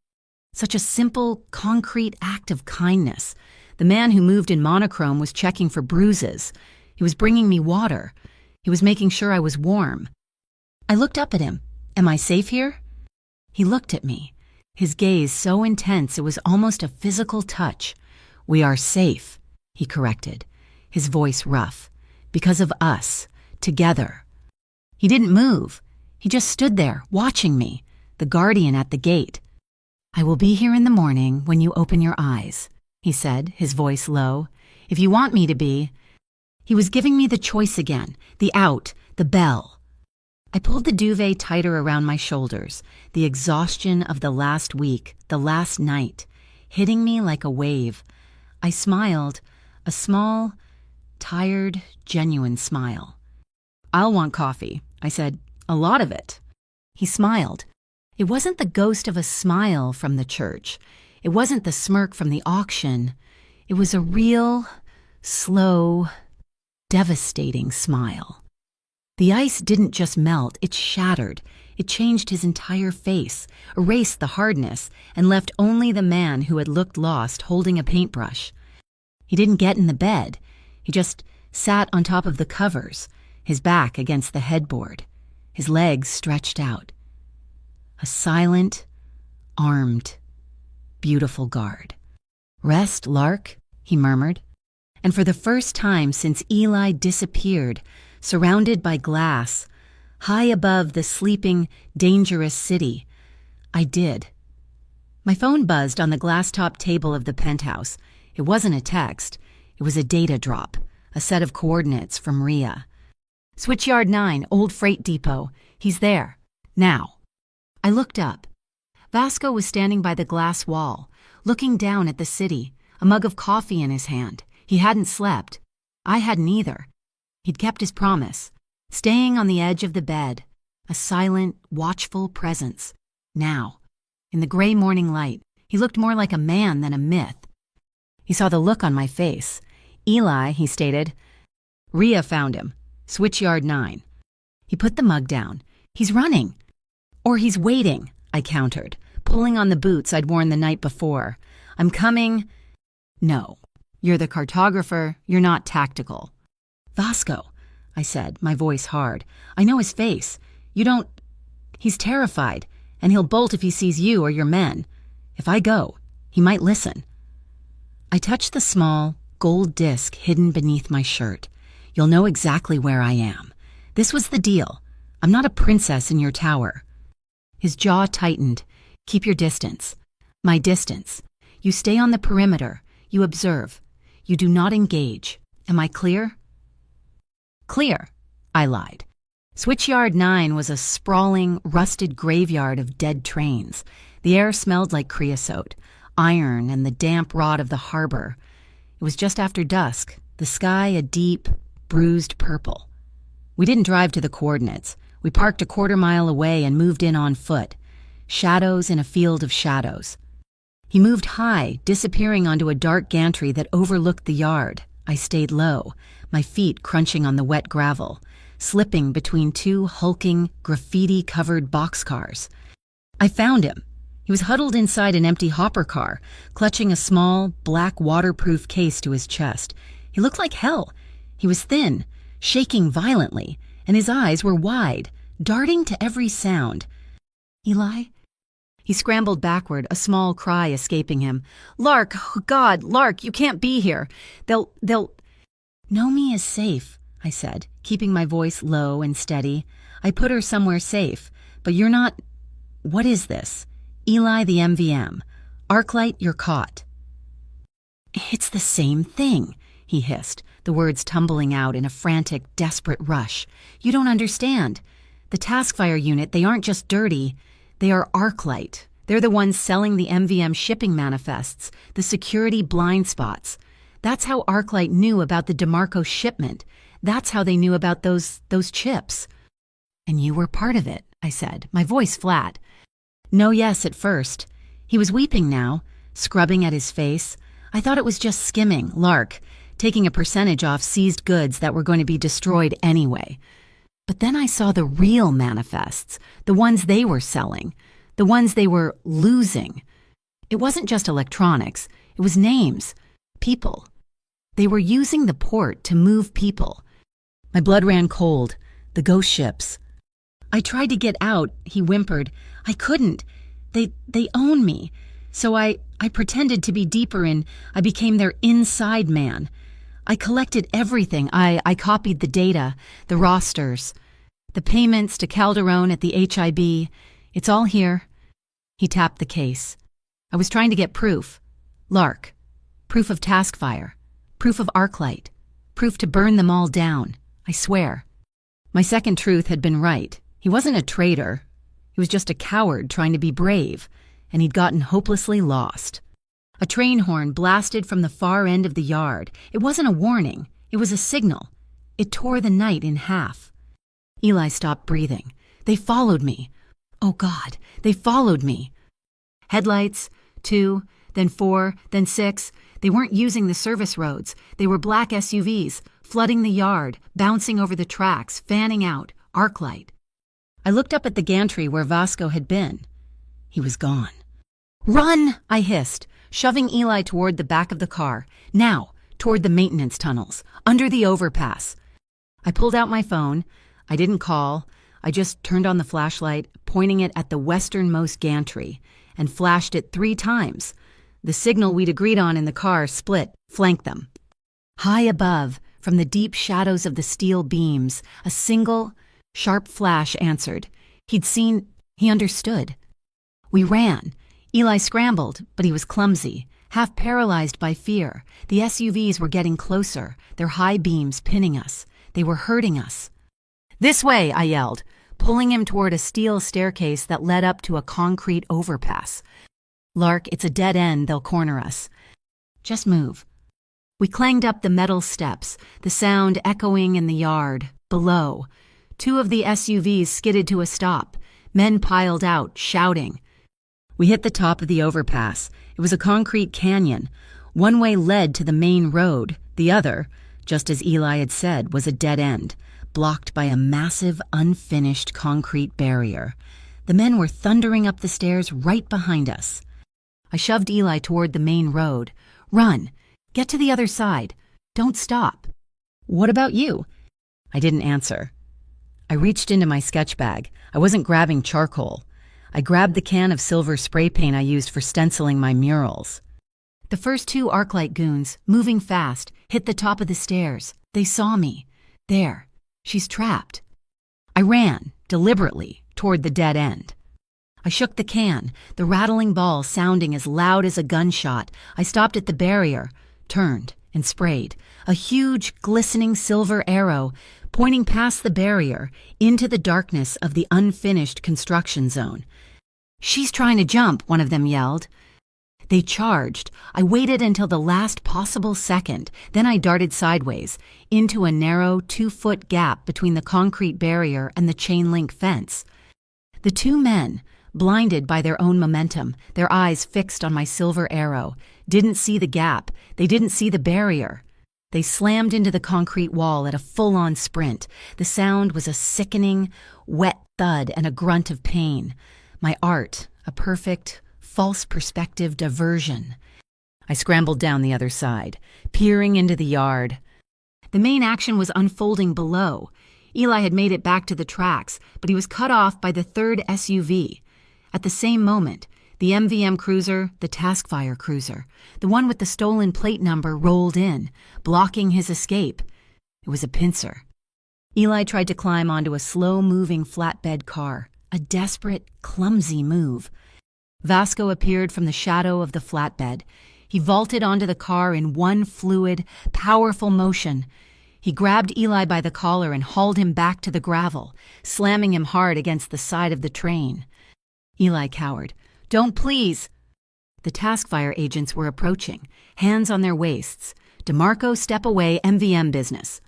Such a simple, concrete act of kindness. The man who moved in monochrome was checking for bruises. He was bringing me water. He was making sure I was warm. I looked up at him. "Am I safe here?" He looked at me, his gaze so intense it was almost a physical touch. "We are safe," he corrected, his voice rough. "Because of us, together." He didn't move. He just stood there, watching me, the guardian at the gate. "I will be here in the morning when you open your eyes," he said, his voice low. "If you want me to be." He was giving me the choice again, the out, the bell. I pulled the duvet tighter around my shoulders, the exhaustion of the last week, the last night, hitting me like a wave. I smiled, a small, tired, genuine smile. "I'll want coffee," I said. "A lot of it." He smiled. It wasn't the ghost of a smile from the church. It wasn't the smirk from the auction. It was a real, slow, devastating smile. The ice didn't just melt, it shattered. It changed his entire face, erased the hardness, and left only the man who had looked lost holding a paintbrush. He didn't get in the bed. He just sat on top of the covers, his back against the headboard, his legs stretched out. A silent, armed, beautiful guard. "Rest, Lark," he murmured. And for the first time since Eli disappeared, surrounded by glass, high above the sleeping, dangerous city, I did. My phone buzzed on the glass-top table of the penthouse. It wasn't a text. It was a data drop, a set of coordinates from Rhea. "Switchyard 9, Old Freight Depot. He's there. Now." I looked up. Vasco was standing by the glass wall, looking down at the city, a mug of coffee in his hand. He hadn't slept. I hadn't either. He'd kept his promise, staying on the edge of the bed, a silent, watchful presence. Now, In the gray morning light, he looked more like a man than a myth. He saw the look on my face. Eli, he stated. Rhea found him. Switchyard 9. He put the mug down. He's running. Or he's waiting, I countered, pulling on the boots I'd worn the night before. I'm coming. No. You're the cartographer. You're not tactical. Vasco, I said, my voice hard. I know his face. You don't... He's terrified, and he'll bolt if he sees you or your men. If I go, he might listen. I touched the small, gold disc hidden beneath my shirt. You'll know exactly where I am. This was the deal. I'm not a princess in your tower. His jaw tightened. Keep your distance. My distance. You stay on the perimeter. You observe. You do not engage. Am I clear? Clear, I lied. Switchyard 9 was a sprawling, rusted graveyard of dead trains. The air smelled like creosote, iron, and the damp rot of the harbor. It was just after dusk, the sky a deep, bruised purple. We didn't drive to the coordinates. We parked a quarter-mile away and moved in on foot. Shadows in a field of shadows. He moved high, disappearing onto a dark gantry that overlooked the yard. I stayed low, my feet crunching on the wet gravel, slipping between two hulking, graffiti-covered boxcars. I found him. He was huddled inside an empty hopper car, clutching a small, black waterproof case to his chest. He looked like hell. He was thin, shaking violently, and his eyes were wide, darting to every sound. Eli? He scrambled backward, a small cry escaping him. Lark, oh God, Lark, you can't be here. They'll... Nomi is safe, I said, keeping my voice low and steady. I put her somewhere safe, but you're not... What is this? Eli the MVM. Arclight, you're caught. It's the same thing, he hissed, the words tumbling out in a frantic, desperate rush. You don't understand. The Taskfire unit, they aren't just dirty. They are Arclight. They're the ones selling the MVM shipping manifests, the security blind spots. That's how Arclight knew about the DeMarco shipment. That's how they knew about those chips. And you were part of it, I said, my voice flat. No, yes, at first. He was weeping now, scrubbing at his face. I thought it was just skimming, Lark, taking a percentage off seized goods that were going to be destroyed anyway. But then I saw the real manifests, the ones they were selling, the ones they were losing. It wasn't just electronics, it was names, people. They were using the port to move people. My blood ran cold, the ghost ships. I tried to get out, he whimpered. I couldn't. They own me. So I pretended to be deeper in, I became their inside man. I collected everything. I copied the data, the rosters, the payments to Calderon at the HIB. It's all here. He tapped the case. I was trying to get proof. Lark. Proof of Taskfire. Proof of Arclight. Proof to burn them all down. I swear. My second truth had been right. He wasn't a traitor. He was just a coward trying to be brave, and he'd gotten hopelessly lost. A train horn blasted from the far end of the yard. It wasn't a warning. It was a signal. It tore the night in half. Eli stopped breathing. They followed me. Oh God, they followed me. Headlights, 2, then 4, then 6. They weren't using the service roads. They were black SUVs, flooding the yard, bouncing over the tracks, fanning out, Arclight. I looked up at the gantry where Vasco had been. He was gone. Run, I hissed, shoving Eli toward the back of the car. Now, toward the maintenance tunnels, under the overpass. I pulled out my phone. I didn't call. I just turned on the flashlight, pointing it at the westernmost gantry, and flashed it 3 times. The signal we'd agreed on in the car split, flanked them. High above, from the deep shadows of the steel beams, a single, sharp flash answered. He understood. We ran. Eli scrambled, but he was clumsy, half paralyzed by fear. The SUVs were getting closer, their high beams pinning us. They were hurting us. This way, I yelled, pulling him toward a steel staircase that led up to a concrete overpass. Lark, it's a dead end, they'll corner us. Just move. We clanged up the metal steps, the sound echoing in the yard, below. 2 of the SUVs skidded to a stop. Men piled out, shouting. We hit the top of the overpass. It was a concrete canyon. One way led to the main road. The other, just as Eli had said, was a dead end, blocked by a massive, unfinished concrete barrier. The men were thundering up the stairs right behind us. I shoved Eli toward the main road. "Run! Get to the other side! Don't stop!" "What about you?" I didn't answer. I reached into my sketch bag. I wasn't grabbing charcoal. I grabbed the can of silver spray paint I used for stenciling my murals. The first two Arclight goons, moving fast, hit the top of the stairs. They saw me. There. She's trapped. I ran, deliberately, toward the dead end. I shook the can, the rattling ball sounding as loud as a gunshot. I stopped at the barrier, turned, and sprayed. A huge, glistening silver arrow pointing past the barrier into the darkness of the unfinished construction zone. "She's trying to jump," one of them yelled. They charged. I waited until the last possible second. Then I darted sideways into a narrow 2-foot gap between the concrete barrier and the chain-link fence. The two men, blinded by their own momentum, their eyes fixed on my silver arrow, didn't see the gap. They didn't see the barrier. They slammed into the concrete wall at a full-on sprint. The sound was a sickening, wet thud and a grunt of pain. My art, a perfect, false perspective diversion. I scrambled down the other side, peering into the yard. The main action was unfolding below. Eli had made it back to the tracks, but he was cut off by the third SUV. At the same moment, the MVM cruiser, the Taskfire cruiser, the one with the stolen plate number, rolled in, blocking his escape. It was a pincer. Eli tried to climb onto a slow-moving flatbed car, a desperate, clumsy move. Vasco appeared from the shadow of the flatbed. He vaulted onto the car in one fluid, powerful motion. He grabbed Eli by the collar and hauled him back to the gravel, slamming him hard against the side of the train. Eli cowered. "Don't, please!" The Taskfire agents were approaching, hands on their waists. "DeMarco, step away, MVM business."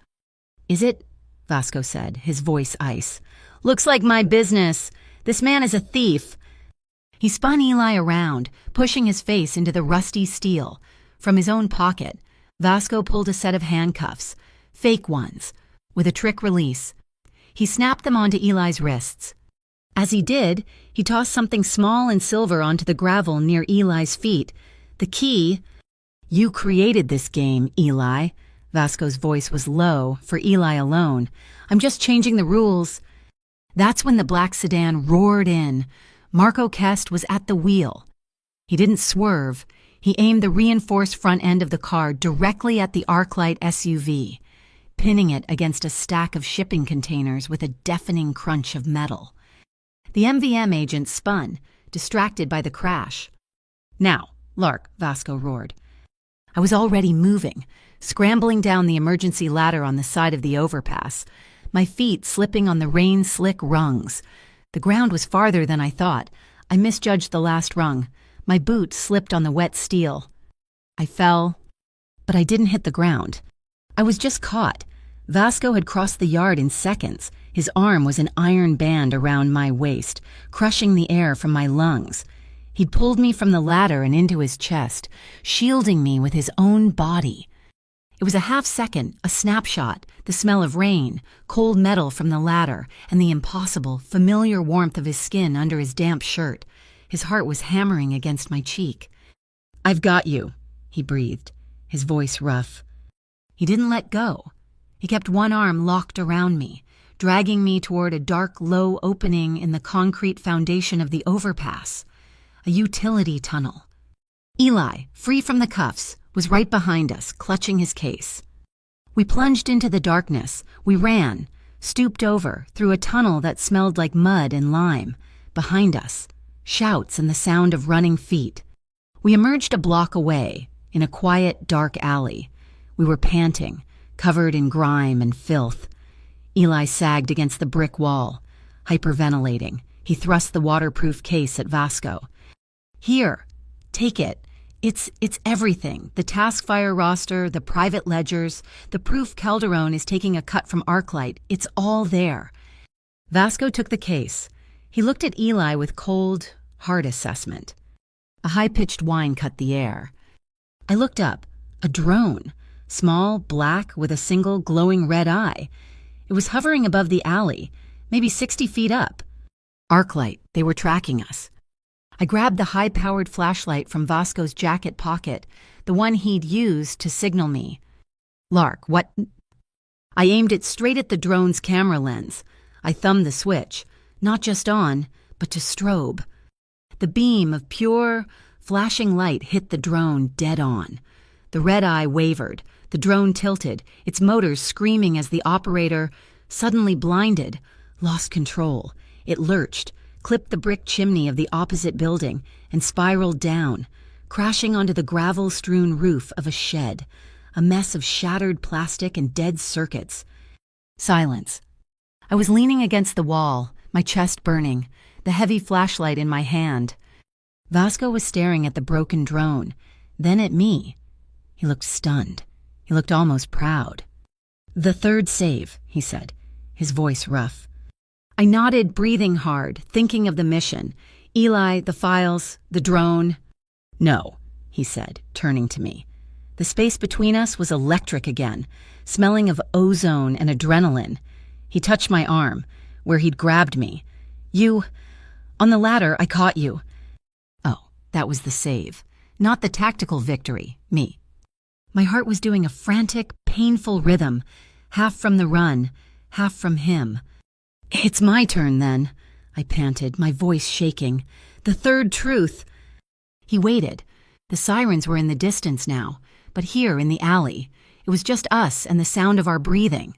"Is it?" Vasco said, his voice ice. "Looks like my business. This man is a thief." He spun Eli around, pushing his face into the rusty steel. From his own pocket, Vasco pulled a set of handcuffs, fake ones, with a trick release. He snapped them onto Eli's wrists. As he did, he tossed something small and silver onto the gravel near Eli's feet. The key. "You created this game, Eli." Vasco's voice was low, for Eli alone. "I'm just changing the rules." That's when the black sedan roared in. Marco Kest was at the wheel. He didn't swerve. He aimed the reinforced front end of the car directly at the Arclight SUV, pinning it against a stack of shipping containers with a deafening crunch of metal. The MVM agent spun, distracted by the crash. "Now, Lark," Vasco roared. I was already moving, scrambling down the emergency ladder on the side of the overpass, my feet slipping on the rain-slick rungs. The ground was farther than I thought. I misjudged the last rung. My boot slipped on the wet steel. I fell, but I didn't hit the ground. I was just caught. Vasco had crossed the yard in seconds. His arm was an iron band around my waist, crushing the air from my lungs. He'd pulled me from the ladder and into his chest, shielding me with his own body. It was a half-second, a snapshot, the smell of rain, cold metal from the ladder, and the impossible, familiar warmth of his skin under his damp shirt. His heart was hammering against my cheek. "I've got you," he breathed, his voice rough. He didn't let go. He kept one arm locked around me, dragging me toward a dark, low opening in the concrete foundation of the overpass. A utility tunnel. Eli, free from the cuffs, was right behind us, clutching his case. We plunged into the darkness. We ran, stooped over, through a tunnel that smelled like mud and lime. Behind us, shouts and the sound of running feet. We emerged a block away, in a quiet, dark alley. We were panting, covered in grime and filth. Eli sagged against the brick wall, hyperventilating. He thrust the waterproof case at Vasco. "Here, take it. It's everything. The Taskfire roster, the private ledgers, the proof Calderon is taking a cut from Arclight. It's all there." Vasco took the case. He looked at Eli with cold, hard assessment. A high-pitched whine cut the air. I looked up. A drone. Small, black, with a single glowing red eye. It was hovering above the alley, maybe 60 feet up. Arclight, they were tracking us. I grabbed the high-powered flashlight from Vasco's jacket pocket, the one he'd used to signal me. Lark, what? I aimed it straight at the drone's camera lens. I thumbed the switch, not just on, but to strobe. The beam of pure, flashing light hit the drone dead on. The red eye wavered, the drone tilted, its motors screaming as the operator, suddenly blinded, lost control. It lurched, clipped the brick chimney of the opposite building, and spiraled down, crashing onto the gravel-strewn roof of a shed, a mess of shattered plastic and dead circuits. Silence. I was leaning against the wall, my chest burning, the heavy flashlight in my hand. Vasco was staring at the broken drone, then at me. He looked stunned. He looked almost proud. "The third save," he said, his voice rough. I nodded, breathing hard, thinking of the mission. Eli, the files, the drone. "No," he said, turning to me. The space between us was electric again, smelling of ozone and adrenaline. He touched my arm, where he'd grabbed me. On the ladder, I caught you." Oh, that was the save, not the tactical victory, me. My heart was doing a frantic, painful rhythm, half from the run, half from him. "It's my turn, then," I panted, my voice shaking. "The third truth." He waited. The sirens were in the distance now, but here in the alley, it was just us and the sound of our breathing.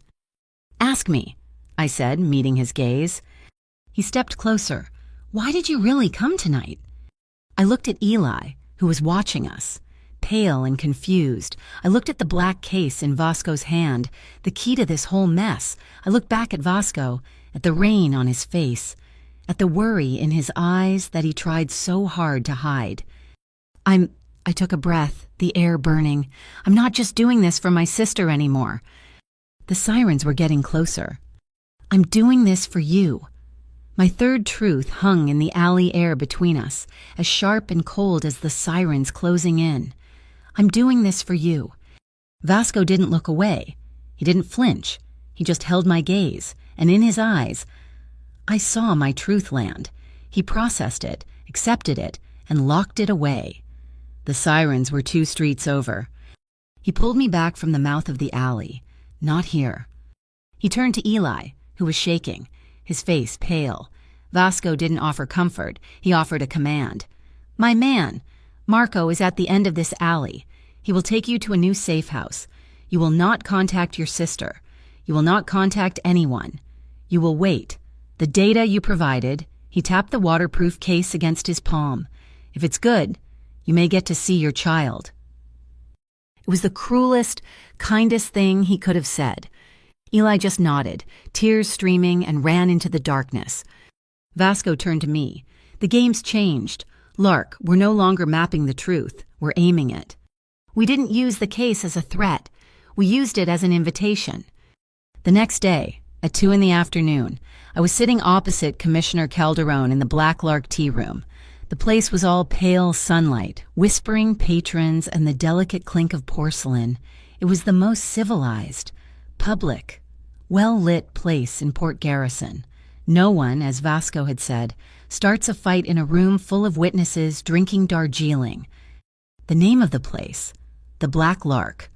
"Ask me," I said, meeting his gaze. He stepped closer. "Why did you really come tonight?" I looked at Eli, who was watching us. Pale and confused, I looked at the black case in Vasco's hand, the key to this whole mess. I looked back at Vasco, at the rain on his face, at the worry in his eyes that he tried so hard to hide. I took a breath, the air burning. "I'm not just doing this for my sister anymore." The sirens were getting closer. "I'm doing this for you." My third truth hung in the alley air between us, as sharp and cold as the sirens closing in. "I'm doing this for you." Vasco didn't look away. He didn't flinch. He just held my gaze, and in his eyes, I saw my truth land. He processed it, accepted it, and locked it away. The sirens were 2 streets over. He pulled me back from the mouth of the alley. "Not here." He turned to Eli, who was shaking, his face pale. Vasco didn't offer comfort. He offered a command. "My man, Marco is at the end of this alley. He will take you to a new safe house. You will not contact your sister. You will not contact anyone. You will wait. The data you provided," he tapped the waterproof case against his palm. "If it's good, you may get to see your child." It was the cruelest, kindest thing he could have said. Eli just nodded, tears streaming, and ran into the darkness. Vasco turned to me. "The game's changed. Lark, we're no longer mapping the truth. We're aiming it. We didn't use the case as a threat. We used it as an invitation." The next day, at 2 p.m, I was sitting opposite Commissioner Calderon in the Black Lark tea room. The place was all pale sunlight, whispering patrons, and the delicate clink of porcelain. It was the most civilized, public, well-lit place in Port Garrison. No one, as Vasco had said, starts a fight in a room full of witnesses drinking Darjeeling. The name of the place, the Black Lark,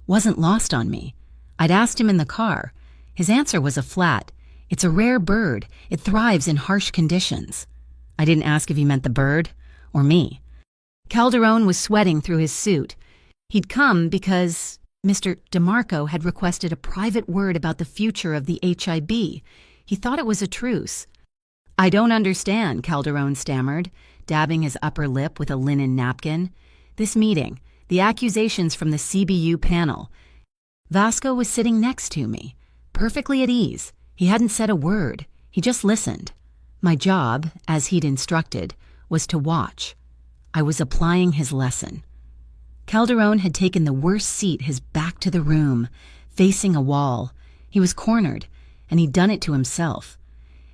wasn't lost on me. I'd asked him in the car. His answer was a flat, "It's a rare bird. It thrives in harsh conditions." I didn't ask if he meant the bird or me. Calderon was sweating through his suit. He'd come because Mr. DeMarco had requested a private word about the future of the HIB. He thought it was a truce. "I don't understand," Calderon stammered, dabbing his upper lip with a linen napkin. "This meeting, the accusations from the CBU panel." Vasco was sitting next to me, perfectly at ease. He hadn't said a word. He just listened. My job, as he'd instructed, was to watch. I was applying his lesson. Calderon had taken the worst seat, his back to the room, facing a wall. He was cornered, and he'd done it to himself.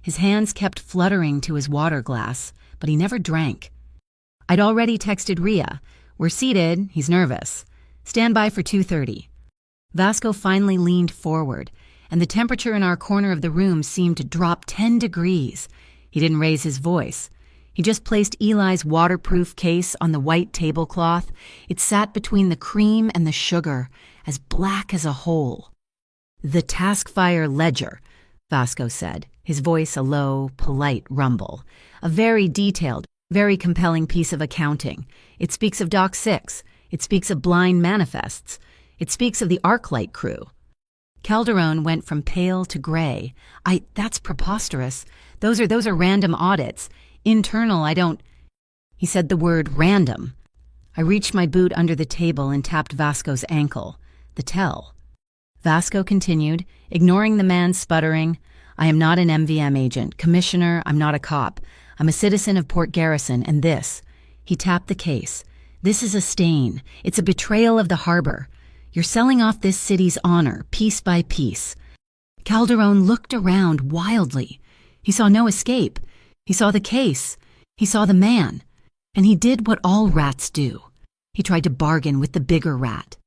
His hands kept fluttering to his water glass, but he never drank. I'd already texted Rhea. We're seated, he's nervous. Stand by for 2:30. Vasco finally leaned forward, and the temperature in our corner of the room seemed to drop 10 degrees. He didn't raise his voice. He just placed Eli's waterproof case on the white tablecloth. It sat between the cream and the sugar, as black as a hole. "The Taskfire Ledger," Vasco said, his voice a low, polite rumble. "A very detailed, very compelling piece of accounting. It speaks of Doc 6. It speaks of blind manifests. It speaks of the Arclight crew." Calderon went from pale to gray. That's preposterous. Those are random audits. Internal, I don't... He said the word random. I reached my boot under the table and tapped Vasco's ankle. The tell. Vasco continued, ignoring the man's sputtering. "I am not an MVM agent. Commissioner, I'm not a cop. I'm a citizen of Port Garrison, and this..." He tapped the case. "This is a stain. It's a betrayal of the harbor. You're selling off this city's honor, piece by piece." Calderon looked around wildly. He saw no escape. He saw the case. He saw the man. And he did what all rats do. He tried to bargain with the bigger rat.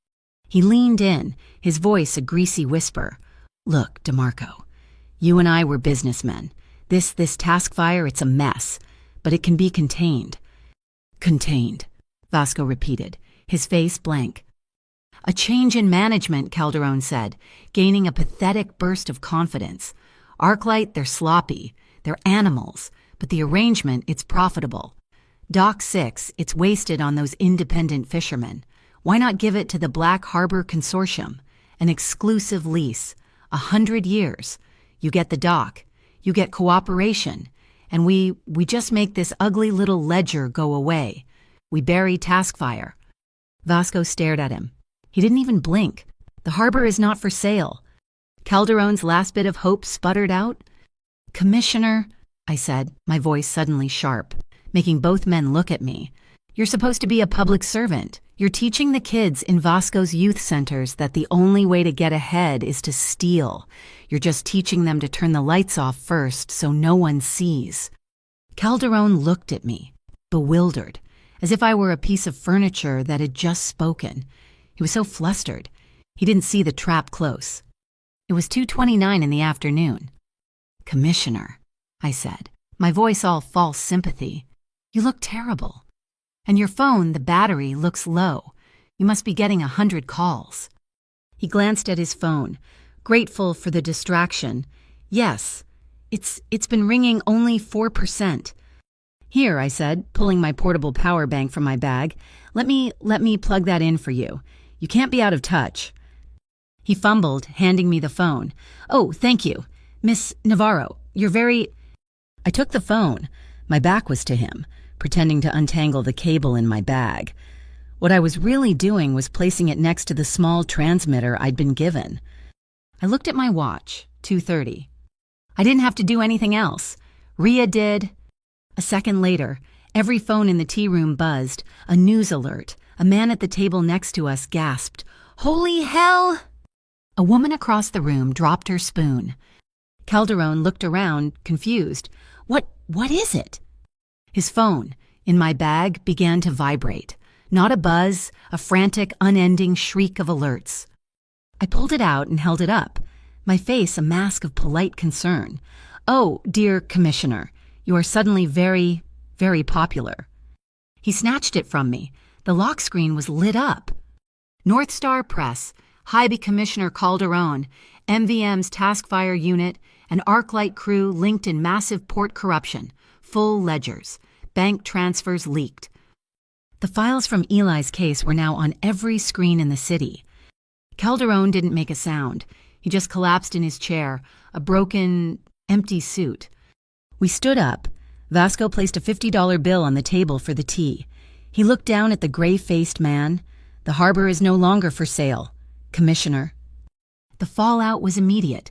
He leaned in, his voice a greasy whisper. "Look, DeMarco, you and I were businessmen. This Taskfire, it's a mess, but it can be contained." "Contained," Vasco repeated, his face blank. "A change in management," Calderon said, gaining a pathetic burst of confidence. "Arclight, they're sloppy. They're animals. But the arrangement, it's profitable. Dock 6, it's wasted on those independent fishermen. Why not give it to the Black Harbor Consortium? An exclusive lease. 100 years. You get the dock. You get cooperation. And we just make this ugly little ledger go away. We bury Taskfire." Vasco stared at him. He didn't even blink. "The harbor is not for sale." Calderon's last bit of hope sputtered out. "Commissioner," I said, my voice suddenly sharp, making both men look at me. "You're supposed to be a public servant. You're teaching the kids in Vasco's youth centers that the only way to get ahead is to steal. You're just teaching them to turn the lights off first so no one sees." Calderon looked at me, bewildered, as if I were a piece of furniture that had just spoken. He was so flustered. He didn't see the trap close. It was 2:29 in the afternoon. "Commissioner," I said, my voice all false sympathy, "you look terrible. And your phone, the battery, looks low. You must be getting 100 calls." He glanced at his phone, grateful for the distraction. "Yes, it's been ringing only 4%. "Here," I said, pulling my portable power bank from my bag. Let me plug that in for you. You can't be out of touch." He fumbled, handing me the phone. "Oh, thank you. Miss Navarro, you're very..." I took the phone. My back was to him, pretending to untangle the cable in my bag. What I was really doing was placing it next to the small transmitter I'd been given. I looked at my watch, 2:30. I didn't have to do anything else. Rhea did. A second later, every phone in the tea room buzzed. A news alert. A man at the table next to us gasped, "Holy hell!" A woman across the room dropped her spoon. Calderon looked around, confused. What is it?" His phone, in my bag, began to vibrate. Not a buzz, a frantic, unending shriek of alerts. I pulled it out and held it up, my face a mask of polite concern. "Oh, dear Commissioner, you are suddenly very, very popular." He snatched it from me. The lock screen was lit up. "North Star Press, High Commissioner Calderon, MVM's Taskfire Unit, and Arclight crew linked in massive port corruption. Full ledgers. Bank transfers leaked." The files from Eli's case were now on every screen in the city. Calderon didn't make a sound. He just collapsed in his chair, a broken, empty suit. We stood up. Vasco placed a $50 bill on the table for the tea. He looked down at the gray-faced man. "The harbor is no longer for sale, Commissioner." The fallout was immediate.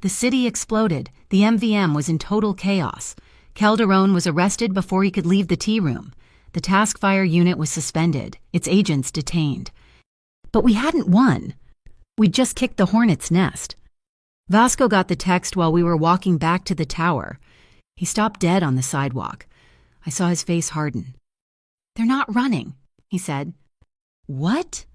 The city exploded. The MVM was in total chaos. Calderon was arrested before he could leave the tea room. The Taskfire unit was suspended, its agents detained. But we hadn't won. We'd just kicked the hornet's nest. Vasco got the text while we were walking back to the tower. He stopped dead on the sidewalk. I saw his face harden. "They're not running," he said. "What?"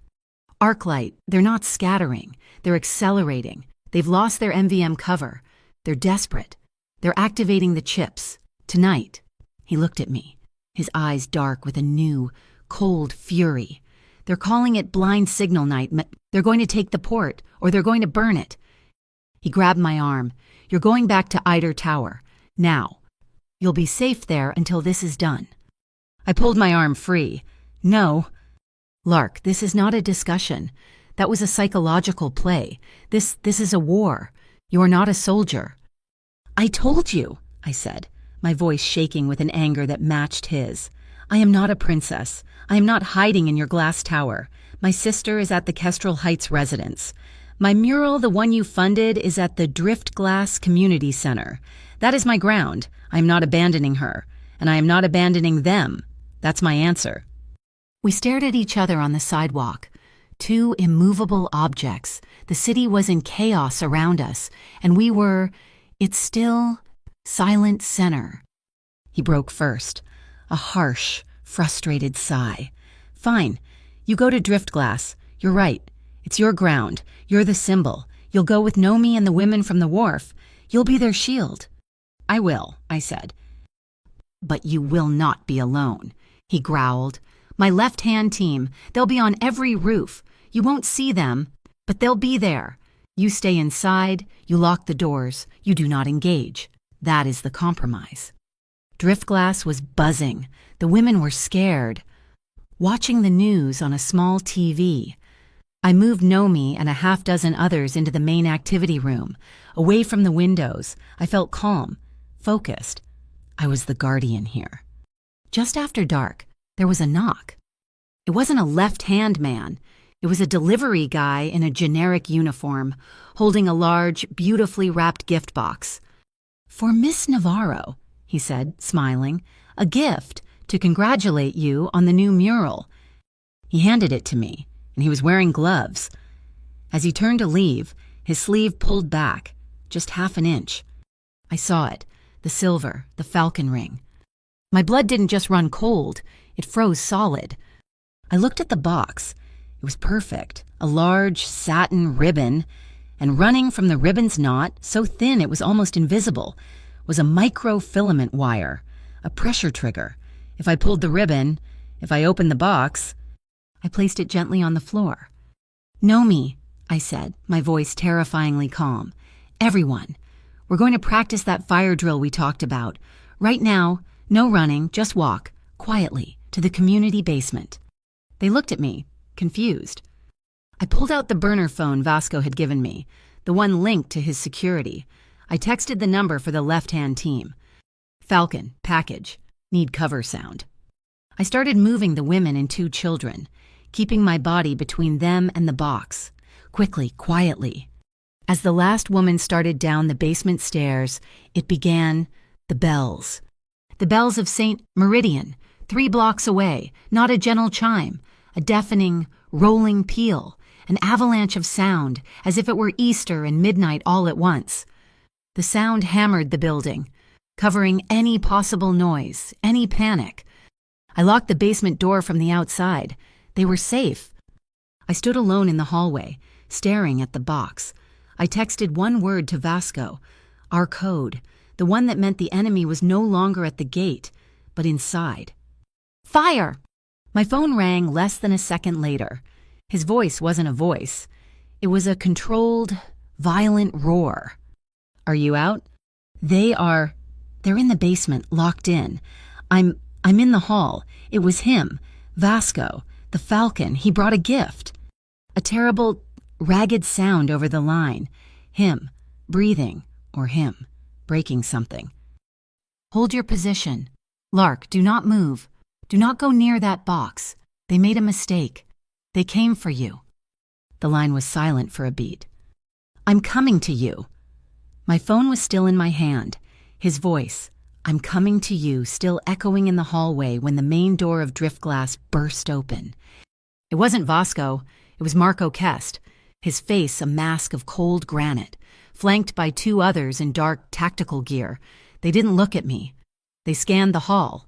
"Arclight, they're not scattering. They're accelerating. They've lost their MVM cover. They're desperate. They're activating the chips. Tonight." He looked at me, his eyes dark with a new, cold fury. "They're calling it blind signal night. They're going to take the port, or they're going to burn it." He grabbed my arm. "You're going back to Eider Tower. Now. You'll be safe there until this is done." I pulled my arm free. "No." "Lark, this is not a discussion. That was a psychological play. This is a war. You're not a soldier." "I told you," I said, my voice shaking with an anger that matched his. "I am not a princess. I am not hiding in your glass tower. My sister is at the Kestrel Heights residence. My mural, the one you funded, is at the Drift Glass Community Center. That is my ground. I am not abandoning her, and I am not abandoning them. That's my answer." We stared at each other on the sidewalk. Two immovable objects. The city was in chaos around us, and we were its still, silent center. He broke first, a harsh, frustrated sigh. "Fine. You go to Driftglass. You're right. It's your ground. You're the symbol. You'll go with Nomi and the women from the wharf. You'll be their shield." "I will," I said. "But you will not be alone," he growled. "My left-hand team, they'll be on every roof. You won't see them, but they'll be there. You stay inside, you lock the doors, you do not engage. That is the compromise." Driftglass was buzzing. The women were scared, watching the news on a small TV. I moved Nomi and a half-dozen others into the main activity room, away from the windows. I felt calm, focused. I was the guardian here. Just after dark, there was a knock. It wasn't a left-hand man. It was a delivery guy in a generic uniform, holding a large, beautifully wrapped gift box. "For Miss Navarro," he said, smiling, "a gift to congratulate you on the new mural." He handed it to me, and he was wearing gloves. As he turned to leave, his sleeve pulled back, just half an inch. I saw it, the silver, the falcon ring. My blood didn't just run cold, it froze solid. I looked at the box. It was perfect, a large satin ribbon, and running from the ribbon's knot, so thin it was almost invisible, was a microfilament wire, a pressure trigger. If I pulled the ribbon, if I opened the box, I placed it gently on the floor. "Nomi," I said, my voice terrifyingly calm. "Everyone, we're going to practice that fire drill we talked about. Right now, no running, just walk, quietly, to the community basement." They looked at me, confused. I pulled out the burner phone Vasco had given me, the one linked to his security. I texted the number for the left-hand team. "Falcon, package, need cover sound." I started moving the women and 2 children, keeping my body between them and the box, quickly, quietly. As the last woman started down the basement stairs, it began the bells. The bells of St. Meridian, 3 blocks away, not a gentle chime, a deafening, rolling peal, an avalanche of sound, as if it were Easter and midnight all at once. The sound hammered the building, covering any possible noise, any panic. I locked the basement door from the outside. They were safe. I stood alone in the hallway, staring at the box. I texted one word to Vasco, our code, the one that meant the enemy was no longer at the gate, but inside. "Fire!" My phone rang less than a second later. His voice wasn't a voice. It was a controlled, violent roar. "Are you out?" They're in the basement, locked in. I'm in the hall. It was him, Vasco, the Falcon. He brought a gift." A terrible, ragged sound over the line. Him, breathing, or him, breaking something. "Hold your position. Lark, do not move. Do not go near that box. They made a mistake. They came for you." The line was silent for a beat. "I'm coming to you." My phone was still in my hand. His voice, "I'm coming to you," still echoing in the hallway when the main door of Driftglass burst open. It wasn't Vasco. It was Marco Kest, his face a mask of cold granite, flanked by 2 others in dark tactical gear. They didn't look at me. They scanned the hall.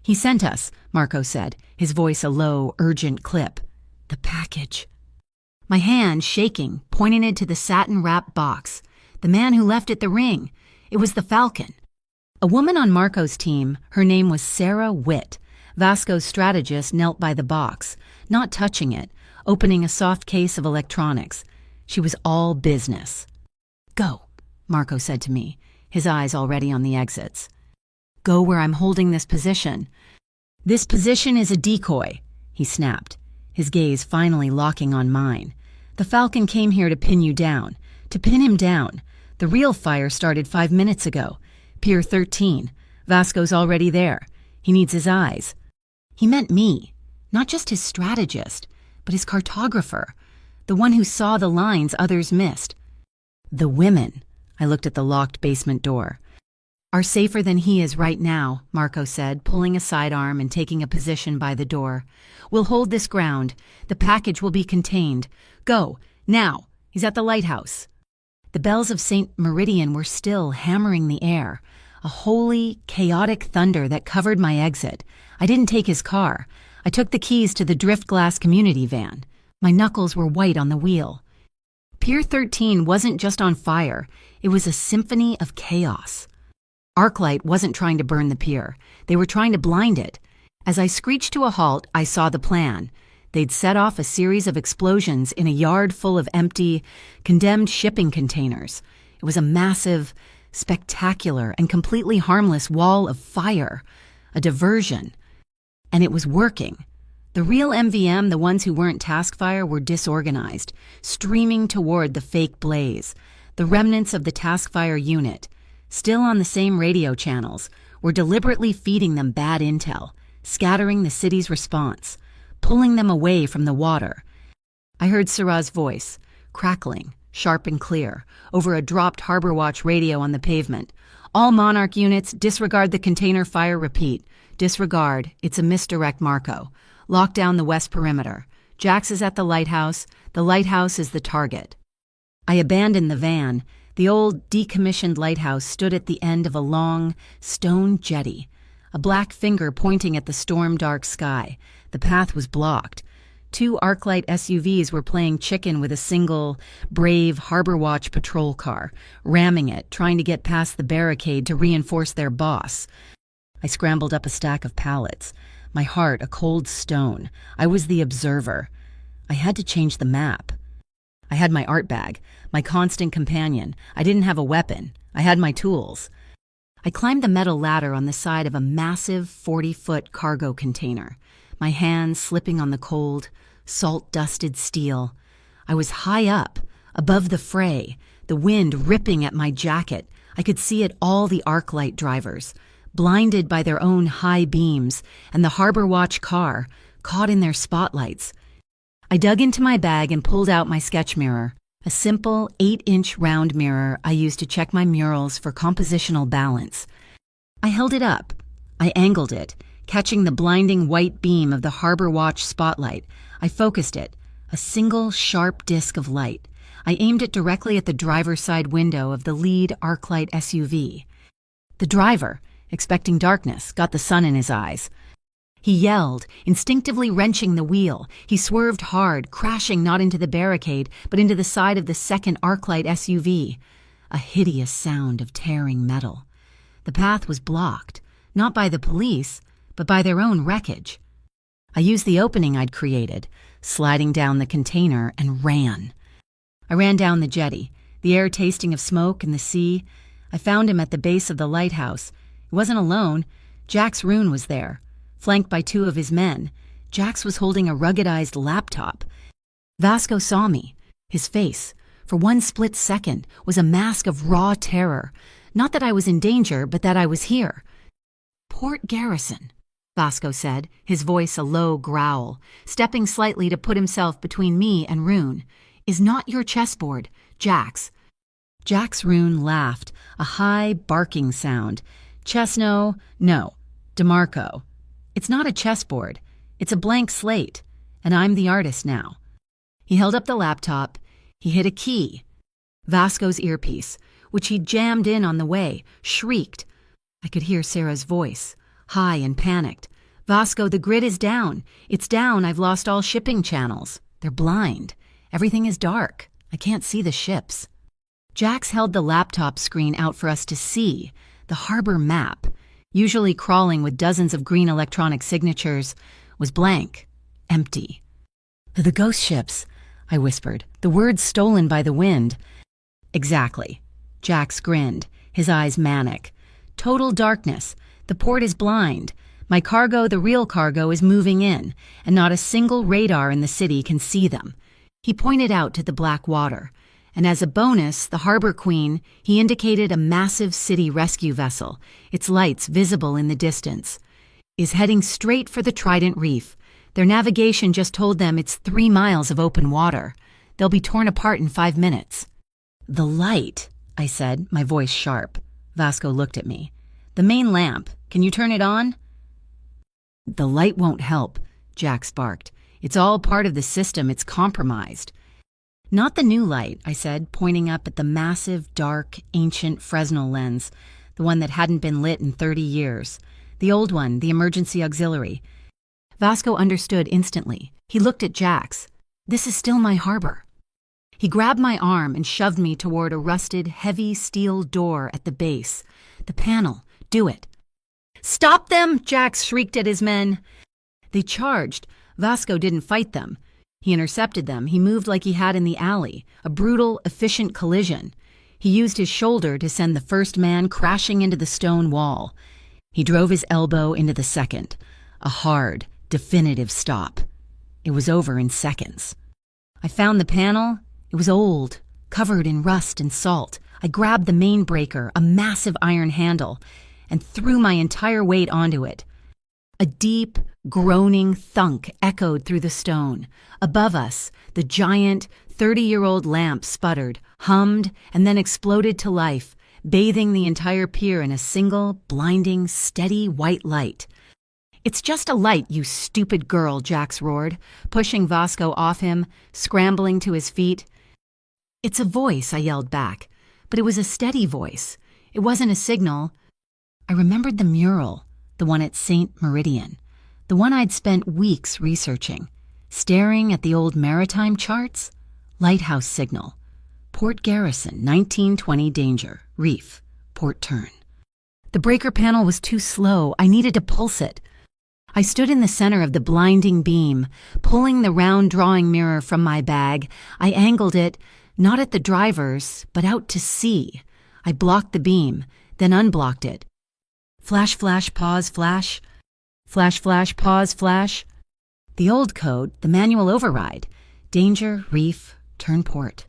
"He sent us," Marco said, his voice a low, urgent clip. "The package." My hand, shaking, pointed it to the satin-wrapped box. The man who left it the ring. It was the Falcon. A woman on Marco's team, her name was Sarah Witt. Vasco's strategist knelt by the box, not touching it, opening a soft case of electronics. She was all business. "Go," Marco said to me, his eyes already on the exits. "Go where I'm holding this position." "This position is a decoy," he snapped, his gaze finally locking on mine. "The Falcon came here to pin you down, to pin him down. The real fire started 5 minutes ago. Pier 13. Vasco's already there. He needs his eyes." He meant me, not just his strategist, but his cartographer, the one who saw the lines others missed. "The women," I looked at the locked basement door, "are safer than he is right now," Marco said, pulling a sidearm and taking a position by the door. "We'll hold this ground. The package will be contained. Go, now. He's at the lighthouse." The bells of St. Meridian were still hammering the air, a holy, chaotic thunder that covered my exit. I didn't take his car. I took the keys to the Driftglass community van. My knuckles were white on the wheel. Pier 13 wasn't just on fire. It was a symphony of chaos. Arclight wasn't trying to burn the pier. They were trying to blind it. As I screeched to a halt, I saw the plan. They'd set off a series of explosions in a yard full of empty, condemned shipping containers. It was a massive, spectacular, and completely harmless wall of fire, a diversion. And it was working. The real MVM, the ones who weren't task fire, were disorganized, streaming toward the fake blaze. The remnants of the task fire unit, still on the same radio channels, were deliberately feeding them bad intel, scattering the city's response, pulling them away from the water. I heard Sarah's voice, crackling, sharp and clear, over a dropped Harbor Watch radio on the pavement. "All Monarch units, disregard the container fire, repeat. Disregard, it's a misdirect, Marco. Lock down the west perimeter. Jax is at the lighthouse. The lighthouse is the target." I abandoned the van. The old, decommissioned lighthouse stood at the end of a long, stone jetty, a black finger pointing at the storm-dark sky. The path was blocked. 2 Arclight SUVs were playing chicken with a single, brave Harbor Watch patrol car, ramming it, trying to get past the barricade to reinforce their boss. I scrambled up a stack of pallets, my heart a cold stone. I was the observer. I had to change the map. I had my art bag, my constant companion. I didn't have a weapon. I had my tools. I climbed the metal ladder on the side of a massive 40-foot cargo container, my hands slipping on the cold, salt-dusted steel. I was high up, above the fray, the wind ripping at my jacket. I could see it all, the Arclight drivers, blinded by their own high beams, and the Harbor Watch car, caught in their spotlights. I dug into my bag and pulled out my sketch mirror, a simple 8-inch round mirror I used to check my murals for compositional balance. I held it up. I angled it, catching the blinding white beam of the Harbor Watch spotlight. I focused it, a single sharp disk of light. I aimed it directly at the driver's side window of the lead Arclight SUV. The driver, expecting darkness, got the sun in his eyes. He yelled, instinctively wrenching the wheel. He swerved hard, crashing not into the barricade, but into the side of the second Arclight SUV. A hideous sound of tearing metal. The path was blocked, not by the police, but by their own wreckage. I used the opening I'd created, sliding down the container, and ran. I ran down the jetty, the air tasting of smoke and the sea. I found him at the base of the lighthouse. He wasn't alone. Jax Roon was there, flanked by 2 of his men. Jax was holding a ruggedized laptop. Vasco saw me. His face, for one split second, was a mask of raw terror. Not that I was in danger, but that I was here. "Port Garrison," Vasco said, his voice a low growl, stepping slightly to put himself between me and Roon, "is not your chessboard, Jax." Jax Roon laughed, a high, barking sound. "Chesno, no. DeMarco. It's not a chessboard. It's a blank slate, and I'm the artist now." He held up the laptop. He hit a key. Vasco's earpiece, which he'd jammed in on the way, shrieked. I could hear Sarah's voice, high and panicked. "Vasco, the grid is down. It's down. I've lost all shipping channels. They're blind. Everything is dark. I can't see the ships." Jax held the laptop screen out for us to see. The harbor map, usually crawling with dozens of green electronic signatures, was blank, empty. "The ghost ships," I whispered, "the words stolen by the wind." "Exactly." Jax grinned, his eyes manic. "Total darkness. The port is blind. My cargo, the real cargo, is moving in, and not a single radar in the city can see them." He pointed out to the black water, and as a bonus, the harbor queen, he indicated a massive city rescue vessel, its lights visible in the distance, "is heading straight for the Trident Reef. Their navigation just told them it's 3 miles of open water. They'll be torn apart in 5 minutes. "The light," I said, my voice sharp. Vasco looked at me. "The main lamp. Can you turn it on?" "The light won't help," Jax barked. "It's all part of the system. It's compromised." "Not the new light," I said, pointing up at the massive, dark, ancient Fresnel lens, the one that hadn't been lit in 30 years. "The old one, the emergency auxiliary." Vasco understood instantly. He looked at Jax. "This is still my harbor." He grabbed my arm and shoved me toward a rusted, heavy steel door at the base. "The panel. Do it." "Stop them!" Jax shrieked at his men. They charged. Vasco didn't fight them. He intercepted them. He moved like he had in the alley, a brutal, efficient collision. He used his shoulder to send the first man crashing into the stone wall. He drove his elbow into the second. A hard, definitive stop. It was over in seconds. I found the panel. It was old, covered in rust and salt. I grabbed the main breaker, a massive iron handle, and threw my entire weight onto it. A deep, groaning thunk echoed through the stone. Above us, the giant, 30-year-old lamp sputtered, hummed, and then exploded to life, bathing the entire pier in a single, blinding, steady white light. "It's just a light, you stupid girl," Jax roared, pushing Vasco off him, scrambling to his feet. "It's a voice," I yelled back, but it was a steady voice. It wasn't a signal. I remembered the mural, the one at St. Meridian, the one I'd spent weeks researching, staring at the old maritime charts. Lighthouse signal. Port Garrison, 1920 danger, reef, port turn. The breaker panel was too slow. I needed to pulse it. I stood in the center of the blinding beam, pulling the round drawing mirror from my bag. I angled it, not at the drivers, but out to sea. I blocked the beam, then unblocked it. Flash, flash, pause, flash. Flash, flash, pause, flash. The old code, the manual override. Danger, reef, turn port.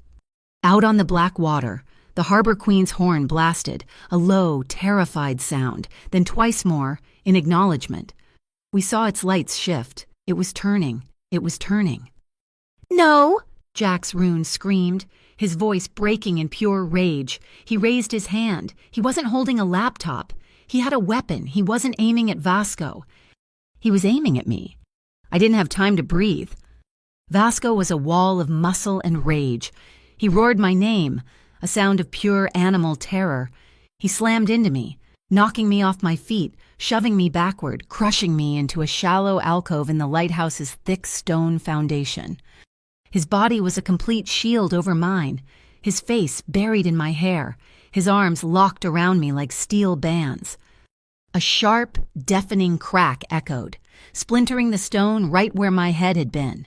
Out on the black water, the harbor queen's horn blasted, a low, terrified sound, then twice more, in acknowledgement. We saw its lights shift. It was turning. It was turning. "No!" Jax Roon screamed, his voice breaking in pure rage. He raised his hand. He wasn't holding a laptop. He had a weapon. He wasn't aiming at Vasco. He was aiming at me. I didn't have time to breathe. Vasco was a wall of muscle and rage. He roared my name, a sound of pure animal terror. He slammed into me, knocking me off my feet, shoving me backward, crushing me into a shallow alcove in the lighthouse's thick stone foundation. His body was a complete shield over mine, his face buried in my hair, his arms locked around me like steel bands. A sharp, deafening crack echoed, splintering the stone right where my head had been.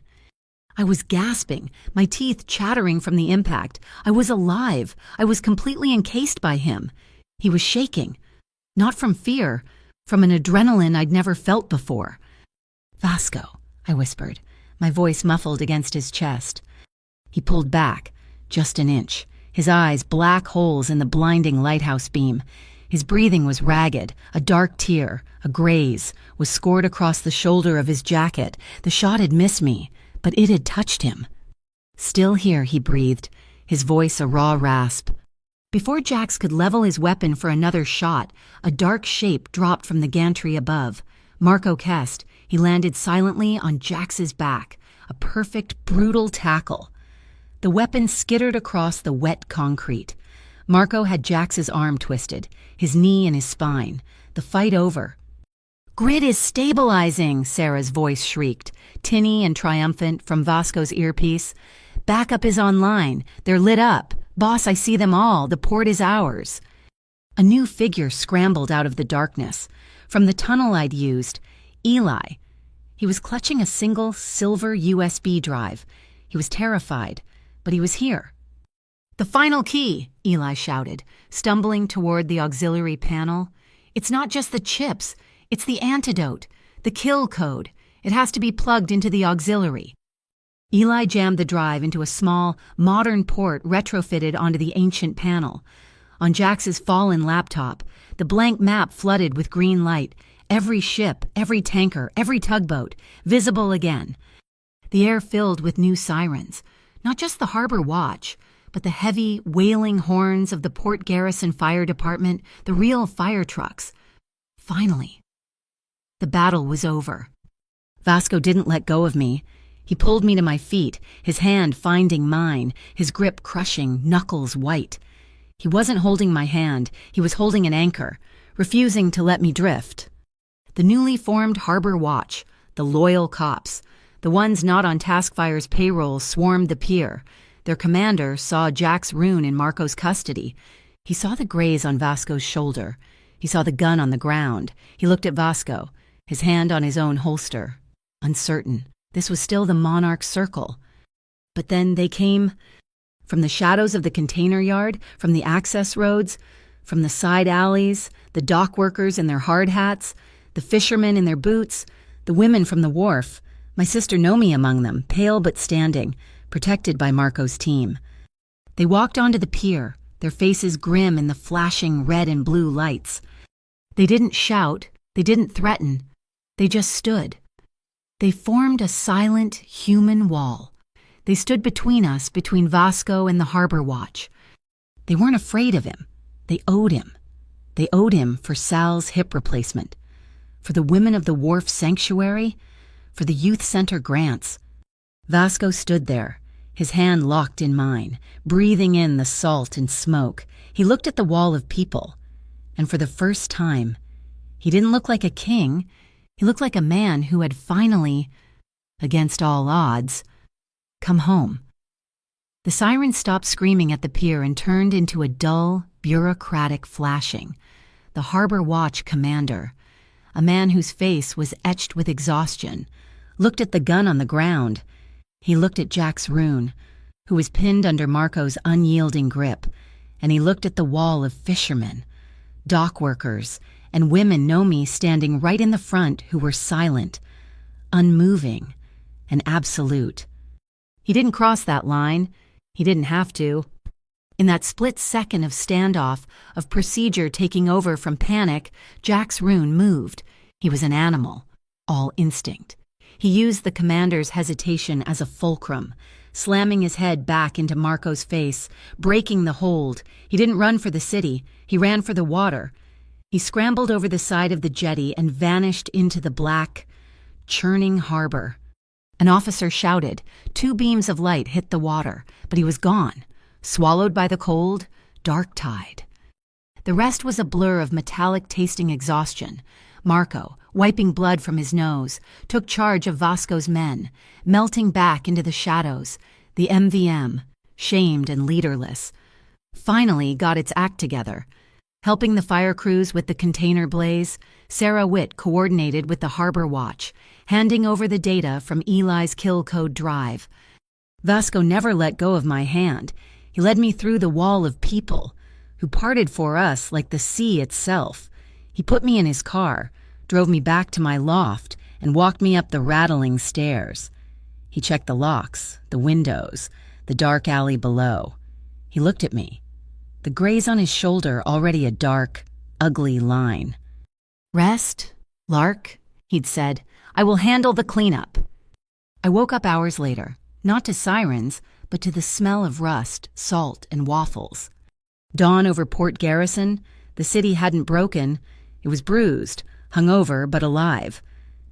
I was gasping, my teeth chattering from the impact. I was alive. I was completely encased by him. He was shaking, not from fear, from an adrenaline I'd never felt before. "Vasco," I whispered, my voice muffled against his chest. He pulled back, just an inch, his eyes black holes in the blinding lighthouse beam. His breathing was ragged. A dark tear, a graze, was scored across the shoulder of his jacket. The shot had missed me, but it had touched him. "Still here," he breathed, his voice a raw rasp. Before Jax could level his weapon for another shot, a dark shape dropped from the gantry above. Marco Kest. He landed silently on Jax's back, a perfect, brutal tackle. The weapon skittered across the wet concrete. Marco had Jax's arm twisted, his knee in his spine. The fight over. Grid is stabilizing, Sarah's voice shrieked, tinny and triumphant from Vasco's earpiece. Backup is online. They're lit up. Boss, I see them all. The port is ours. A new figure scrambled out of the darkness. From the tunnel I'd used, Eli. He was clutching a single silver USB drive. He was terrified, but he was here. The final key, Eli shouted, stumbling toward the auxiliary panel. It's not just the chips. It's the antidote, the kill code. It has to be plugged into the auxiliary. Eli jammed the drive into a small, modern port retrofitted onto the ancient panel. On Jax's fallen laptop, the blank map flooded with green light. Every ship, every tanker, every tugboat, visible again. The air filled with new sirens. Not just the harbor watch, but the heavy, wailing horns of the Port Garrison Fire Department, the real fire trucks. Finally. The battle was over. Vasco didn't let go of me. He pulled me to my feet, his hand finding mine, his grip crushing, knuckles white. He wasn't holding my hand, he was holding an anchor, refusing to let me drift. The newly formed Harbor Watch, the loyal cops, the ones not on Taskfire's payroll swarmed the pier. Their commander saw Jack's rune in Marco's custody. He saw the graze on Vasco's shoulder. He saw the gun on the ground. He looked at Vasco, his hand on his own holster. Uncertain. This was still the Monarch Circle. But then they came from the shadows of the container yard, from the access roads, from the side alleys, the dock workers in their hard hats, the fishermen in their boots, the women from the wharf, my sister Nomi among them, pale but standing, protected by Marco's team. They walked onto the pier, their faces grim in the flashing red and blue lights. They didn't shout, they didn't threaten, they just stood. They formed a silent human wall. They stood between us, between Vasco and the Harbor Watch. They weren't afraid of him. They owed him. They owed him for Sal's hip replacement, for the women of the wharf sanctuary, for the youth center grants. Vasco stood there, his hand locked in mine, breathing in the salt and smoke. He looked at the wall of people, and for the first time, he didn't look like a king. He looked like a man who had finally, against all odds, come home. The siren stopped screaming at the pier and turned into a dull, bureaucratic flashing. The Harbor Watch commander, a man whose face was etched with exhaustion, looked at the gun on the ground. He looked at Jack's rune, who was pinned under Marco's unyielding grip, and he looked at the wall of fishermen, dock workers, and women Nomi standing right in the front who were silent, unmoving, and absolute. He didn't cross that line. He didn't have to. In that split second of standoff, of procedure taking over from panic, Jack's rune moved. He was an animal, all instinct. He used the commander's hesitation as a fulcrum, slamming his head back into Marco's face, breaking the hold. He didn't run for the city. He ran for the water. He scrambled over the side of the jetty and vanished into the black, churning harbor. An officer shouted. 2 beams of light hit the water, but he was gone, swallowed by the cold, dark tide. The rest was a blur of metallic-tasting exhaustion. Marco, wiping blood from his nose, took charge of Vasco's men, melting back into the shadows. The MVM, shamed and leaderless, finally got its act together. Helping the fire crews with the container blaze, Sarah Witt coordinated with the Harbor Watch, handing over the data from Eli's kill code drive. Vasco never let go of my hand. He led me through the wall of people, who parted for us like the sea itself. He put me in his car, drove me back to my loft, and walked me up the rattling stairs. He checked the locks, the windows, the dark alley below. He looked at me, the graze on his shoulder already a dark, ugly line. "Rest, Lark," he'd said. "I will handle the cleanup." I woke up hours later, not to sirens, but to the smell of rust, salt, and waffles. Dawn over Port Garrison. The city hadn't broken. It was bruised, hungover, but alive.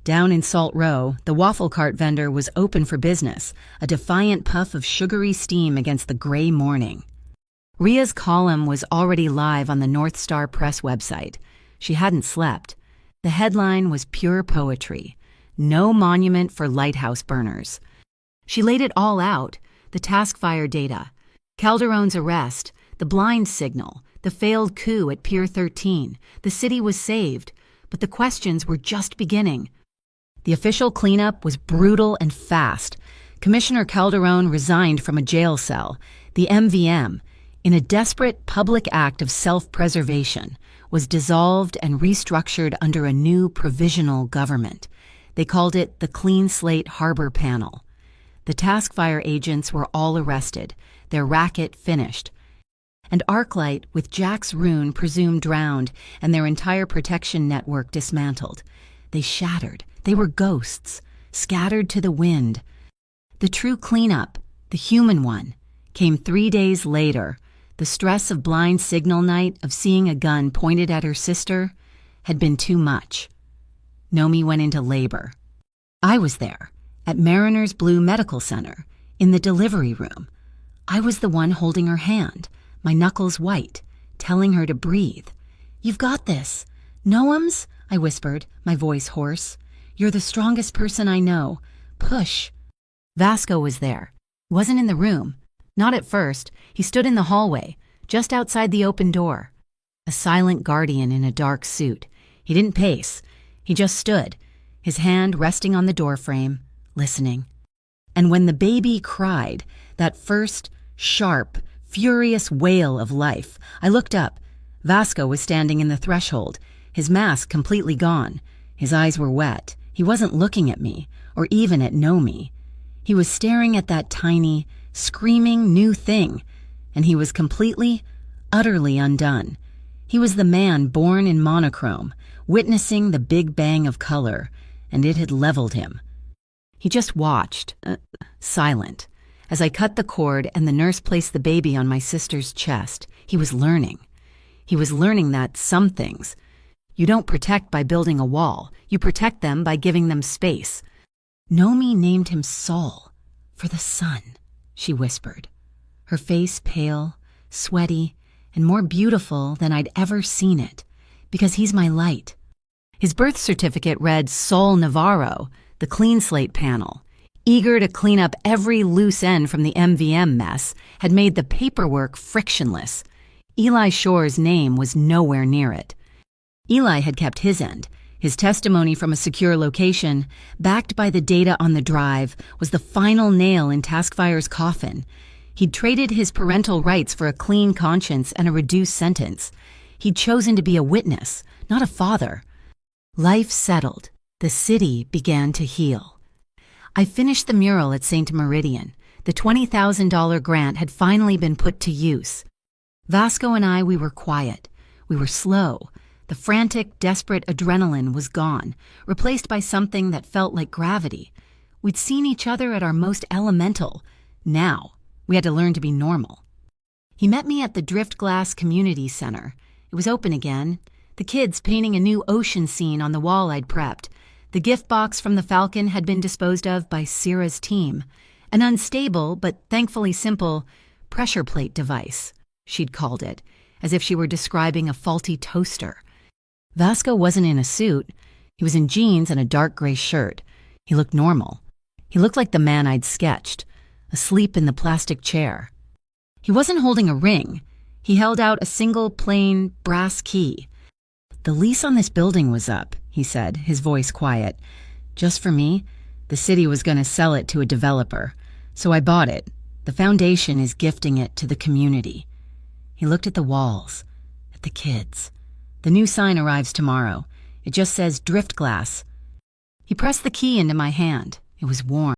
Down in Salt Row, the waffle cart vendor was open for business, a defiant puff of sugary steam against the gray morning. Ria's column was already live on the North Star Press website. She hadn't slept. The headline was pure poetry. No monument for lighthouse burners. She laid it all out, the task fire data, Calderon's arrest, the blind signal, the failed coup at Pier 13. The city was saved, but the questions were just beginning. The official cleanup was brutal and fast. Commissioner Calderon resigned from a jail cell. The MVM, in a desperate public act of self-preservation, was dissolved and restructured under a new provisional government. They called it the Clean Slate Harbor Panel. The task fire agents were all arrested, their racket finished. And Arclight, with Jack's rune presumed drowned and their entire protection network dismantled. They shattered. They were ghosts, scattered to the wind. The true cleanup, the human one, came 3 days later. The stress of blind signal night, of seeing a gun pointed at her sister, had been too much. Nomi went into labor. I was there, at Mariners Blue Medical Center, in the delivery room. I was the one holding her hand, my knuckles white, telling her to breathe. "You've got this. Noams?" I whispered, my voice hoarse. "You're the strongest person I know. Push." Vasco was there. He wasn't in the room. Not at first. He stood in the hallway, just outside the open door. A silent guardian in a dark suit. He didn't pace. He just stood, his hand resting on the doorframe, listening. And when the baby cried, that first, sharp, furious wail of life, I looked up. Vasco was standing in the threshold, his mask completely gone. His eyes were wet. He wasn't looking at me, or even at Nomi. He was staring at that tiny, screaming new thing, and he was completely, utterly undone. He was the man born in monochrome, witnessing the big bang of color, and it had leveled him. He just watched, silent, as I cut the cord and the nurse placed the baby on my sister's chest. He was learning. He was learning that some things, you don't protect by building a wall. You protect them by giving them space. Nomi named him Saul, for the sun, she whispered, her face pale, sweaty, and more beautiful than I'd ever seen it, because he's my light. His birth certificate read Saul Navarro, the Clean Slate Panel, eager to clean up every loose end from the MVM mess, had made the paperwork frictionless. Eli Shore's name was nowhere near it. Eli had kept his end. His testimony from a secure location, backed by the data on the drive, was the final nail in Taskfire's coffin. He'd traded his parental rights for a clean conscience and a reduced sentence. He'd chosen to be a witness, not a father. Life settled. The city began to heal. I finished the mural at St. Meridian. The $20,000 grant had finally been put to use. Vasco and I, we were quiet. We were slow. The frantic, desperate adrenaline was gone, replaced by something that felt like gravity. We'd seen each other at our most elemental. Now, we had to learn to be normal. He met me at the Driftglass Community Center. It was open again. The kids painting a new ocean scene on the wall I'd prepped. The gift box from the Falcon had been disposed of by Sierra's team. An unstable, but thankfully simple, pressure plate device, she'd called it, as if she were describing a faulty toaster. Vasco wasn't in a suit. He was in jeans and a dark gray shirt. He looked normal. He looked like the man I'd sketched, asleep in the plastic chair. He wasn't holding a ring. He held out a single, plain, brass key. "The lease on this building was up," he said, his voice quiet. "Just for me. The city was going to sell it to a developer, so I bought it. The foundation is gifting it to the community." He looked at the walls, at the kids. "The new sign arrives tomorrow. It just says Driftglass." He pressed the key into my hand. It was warm.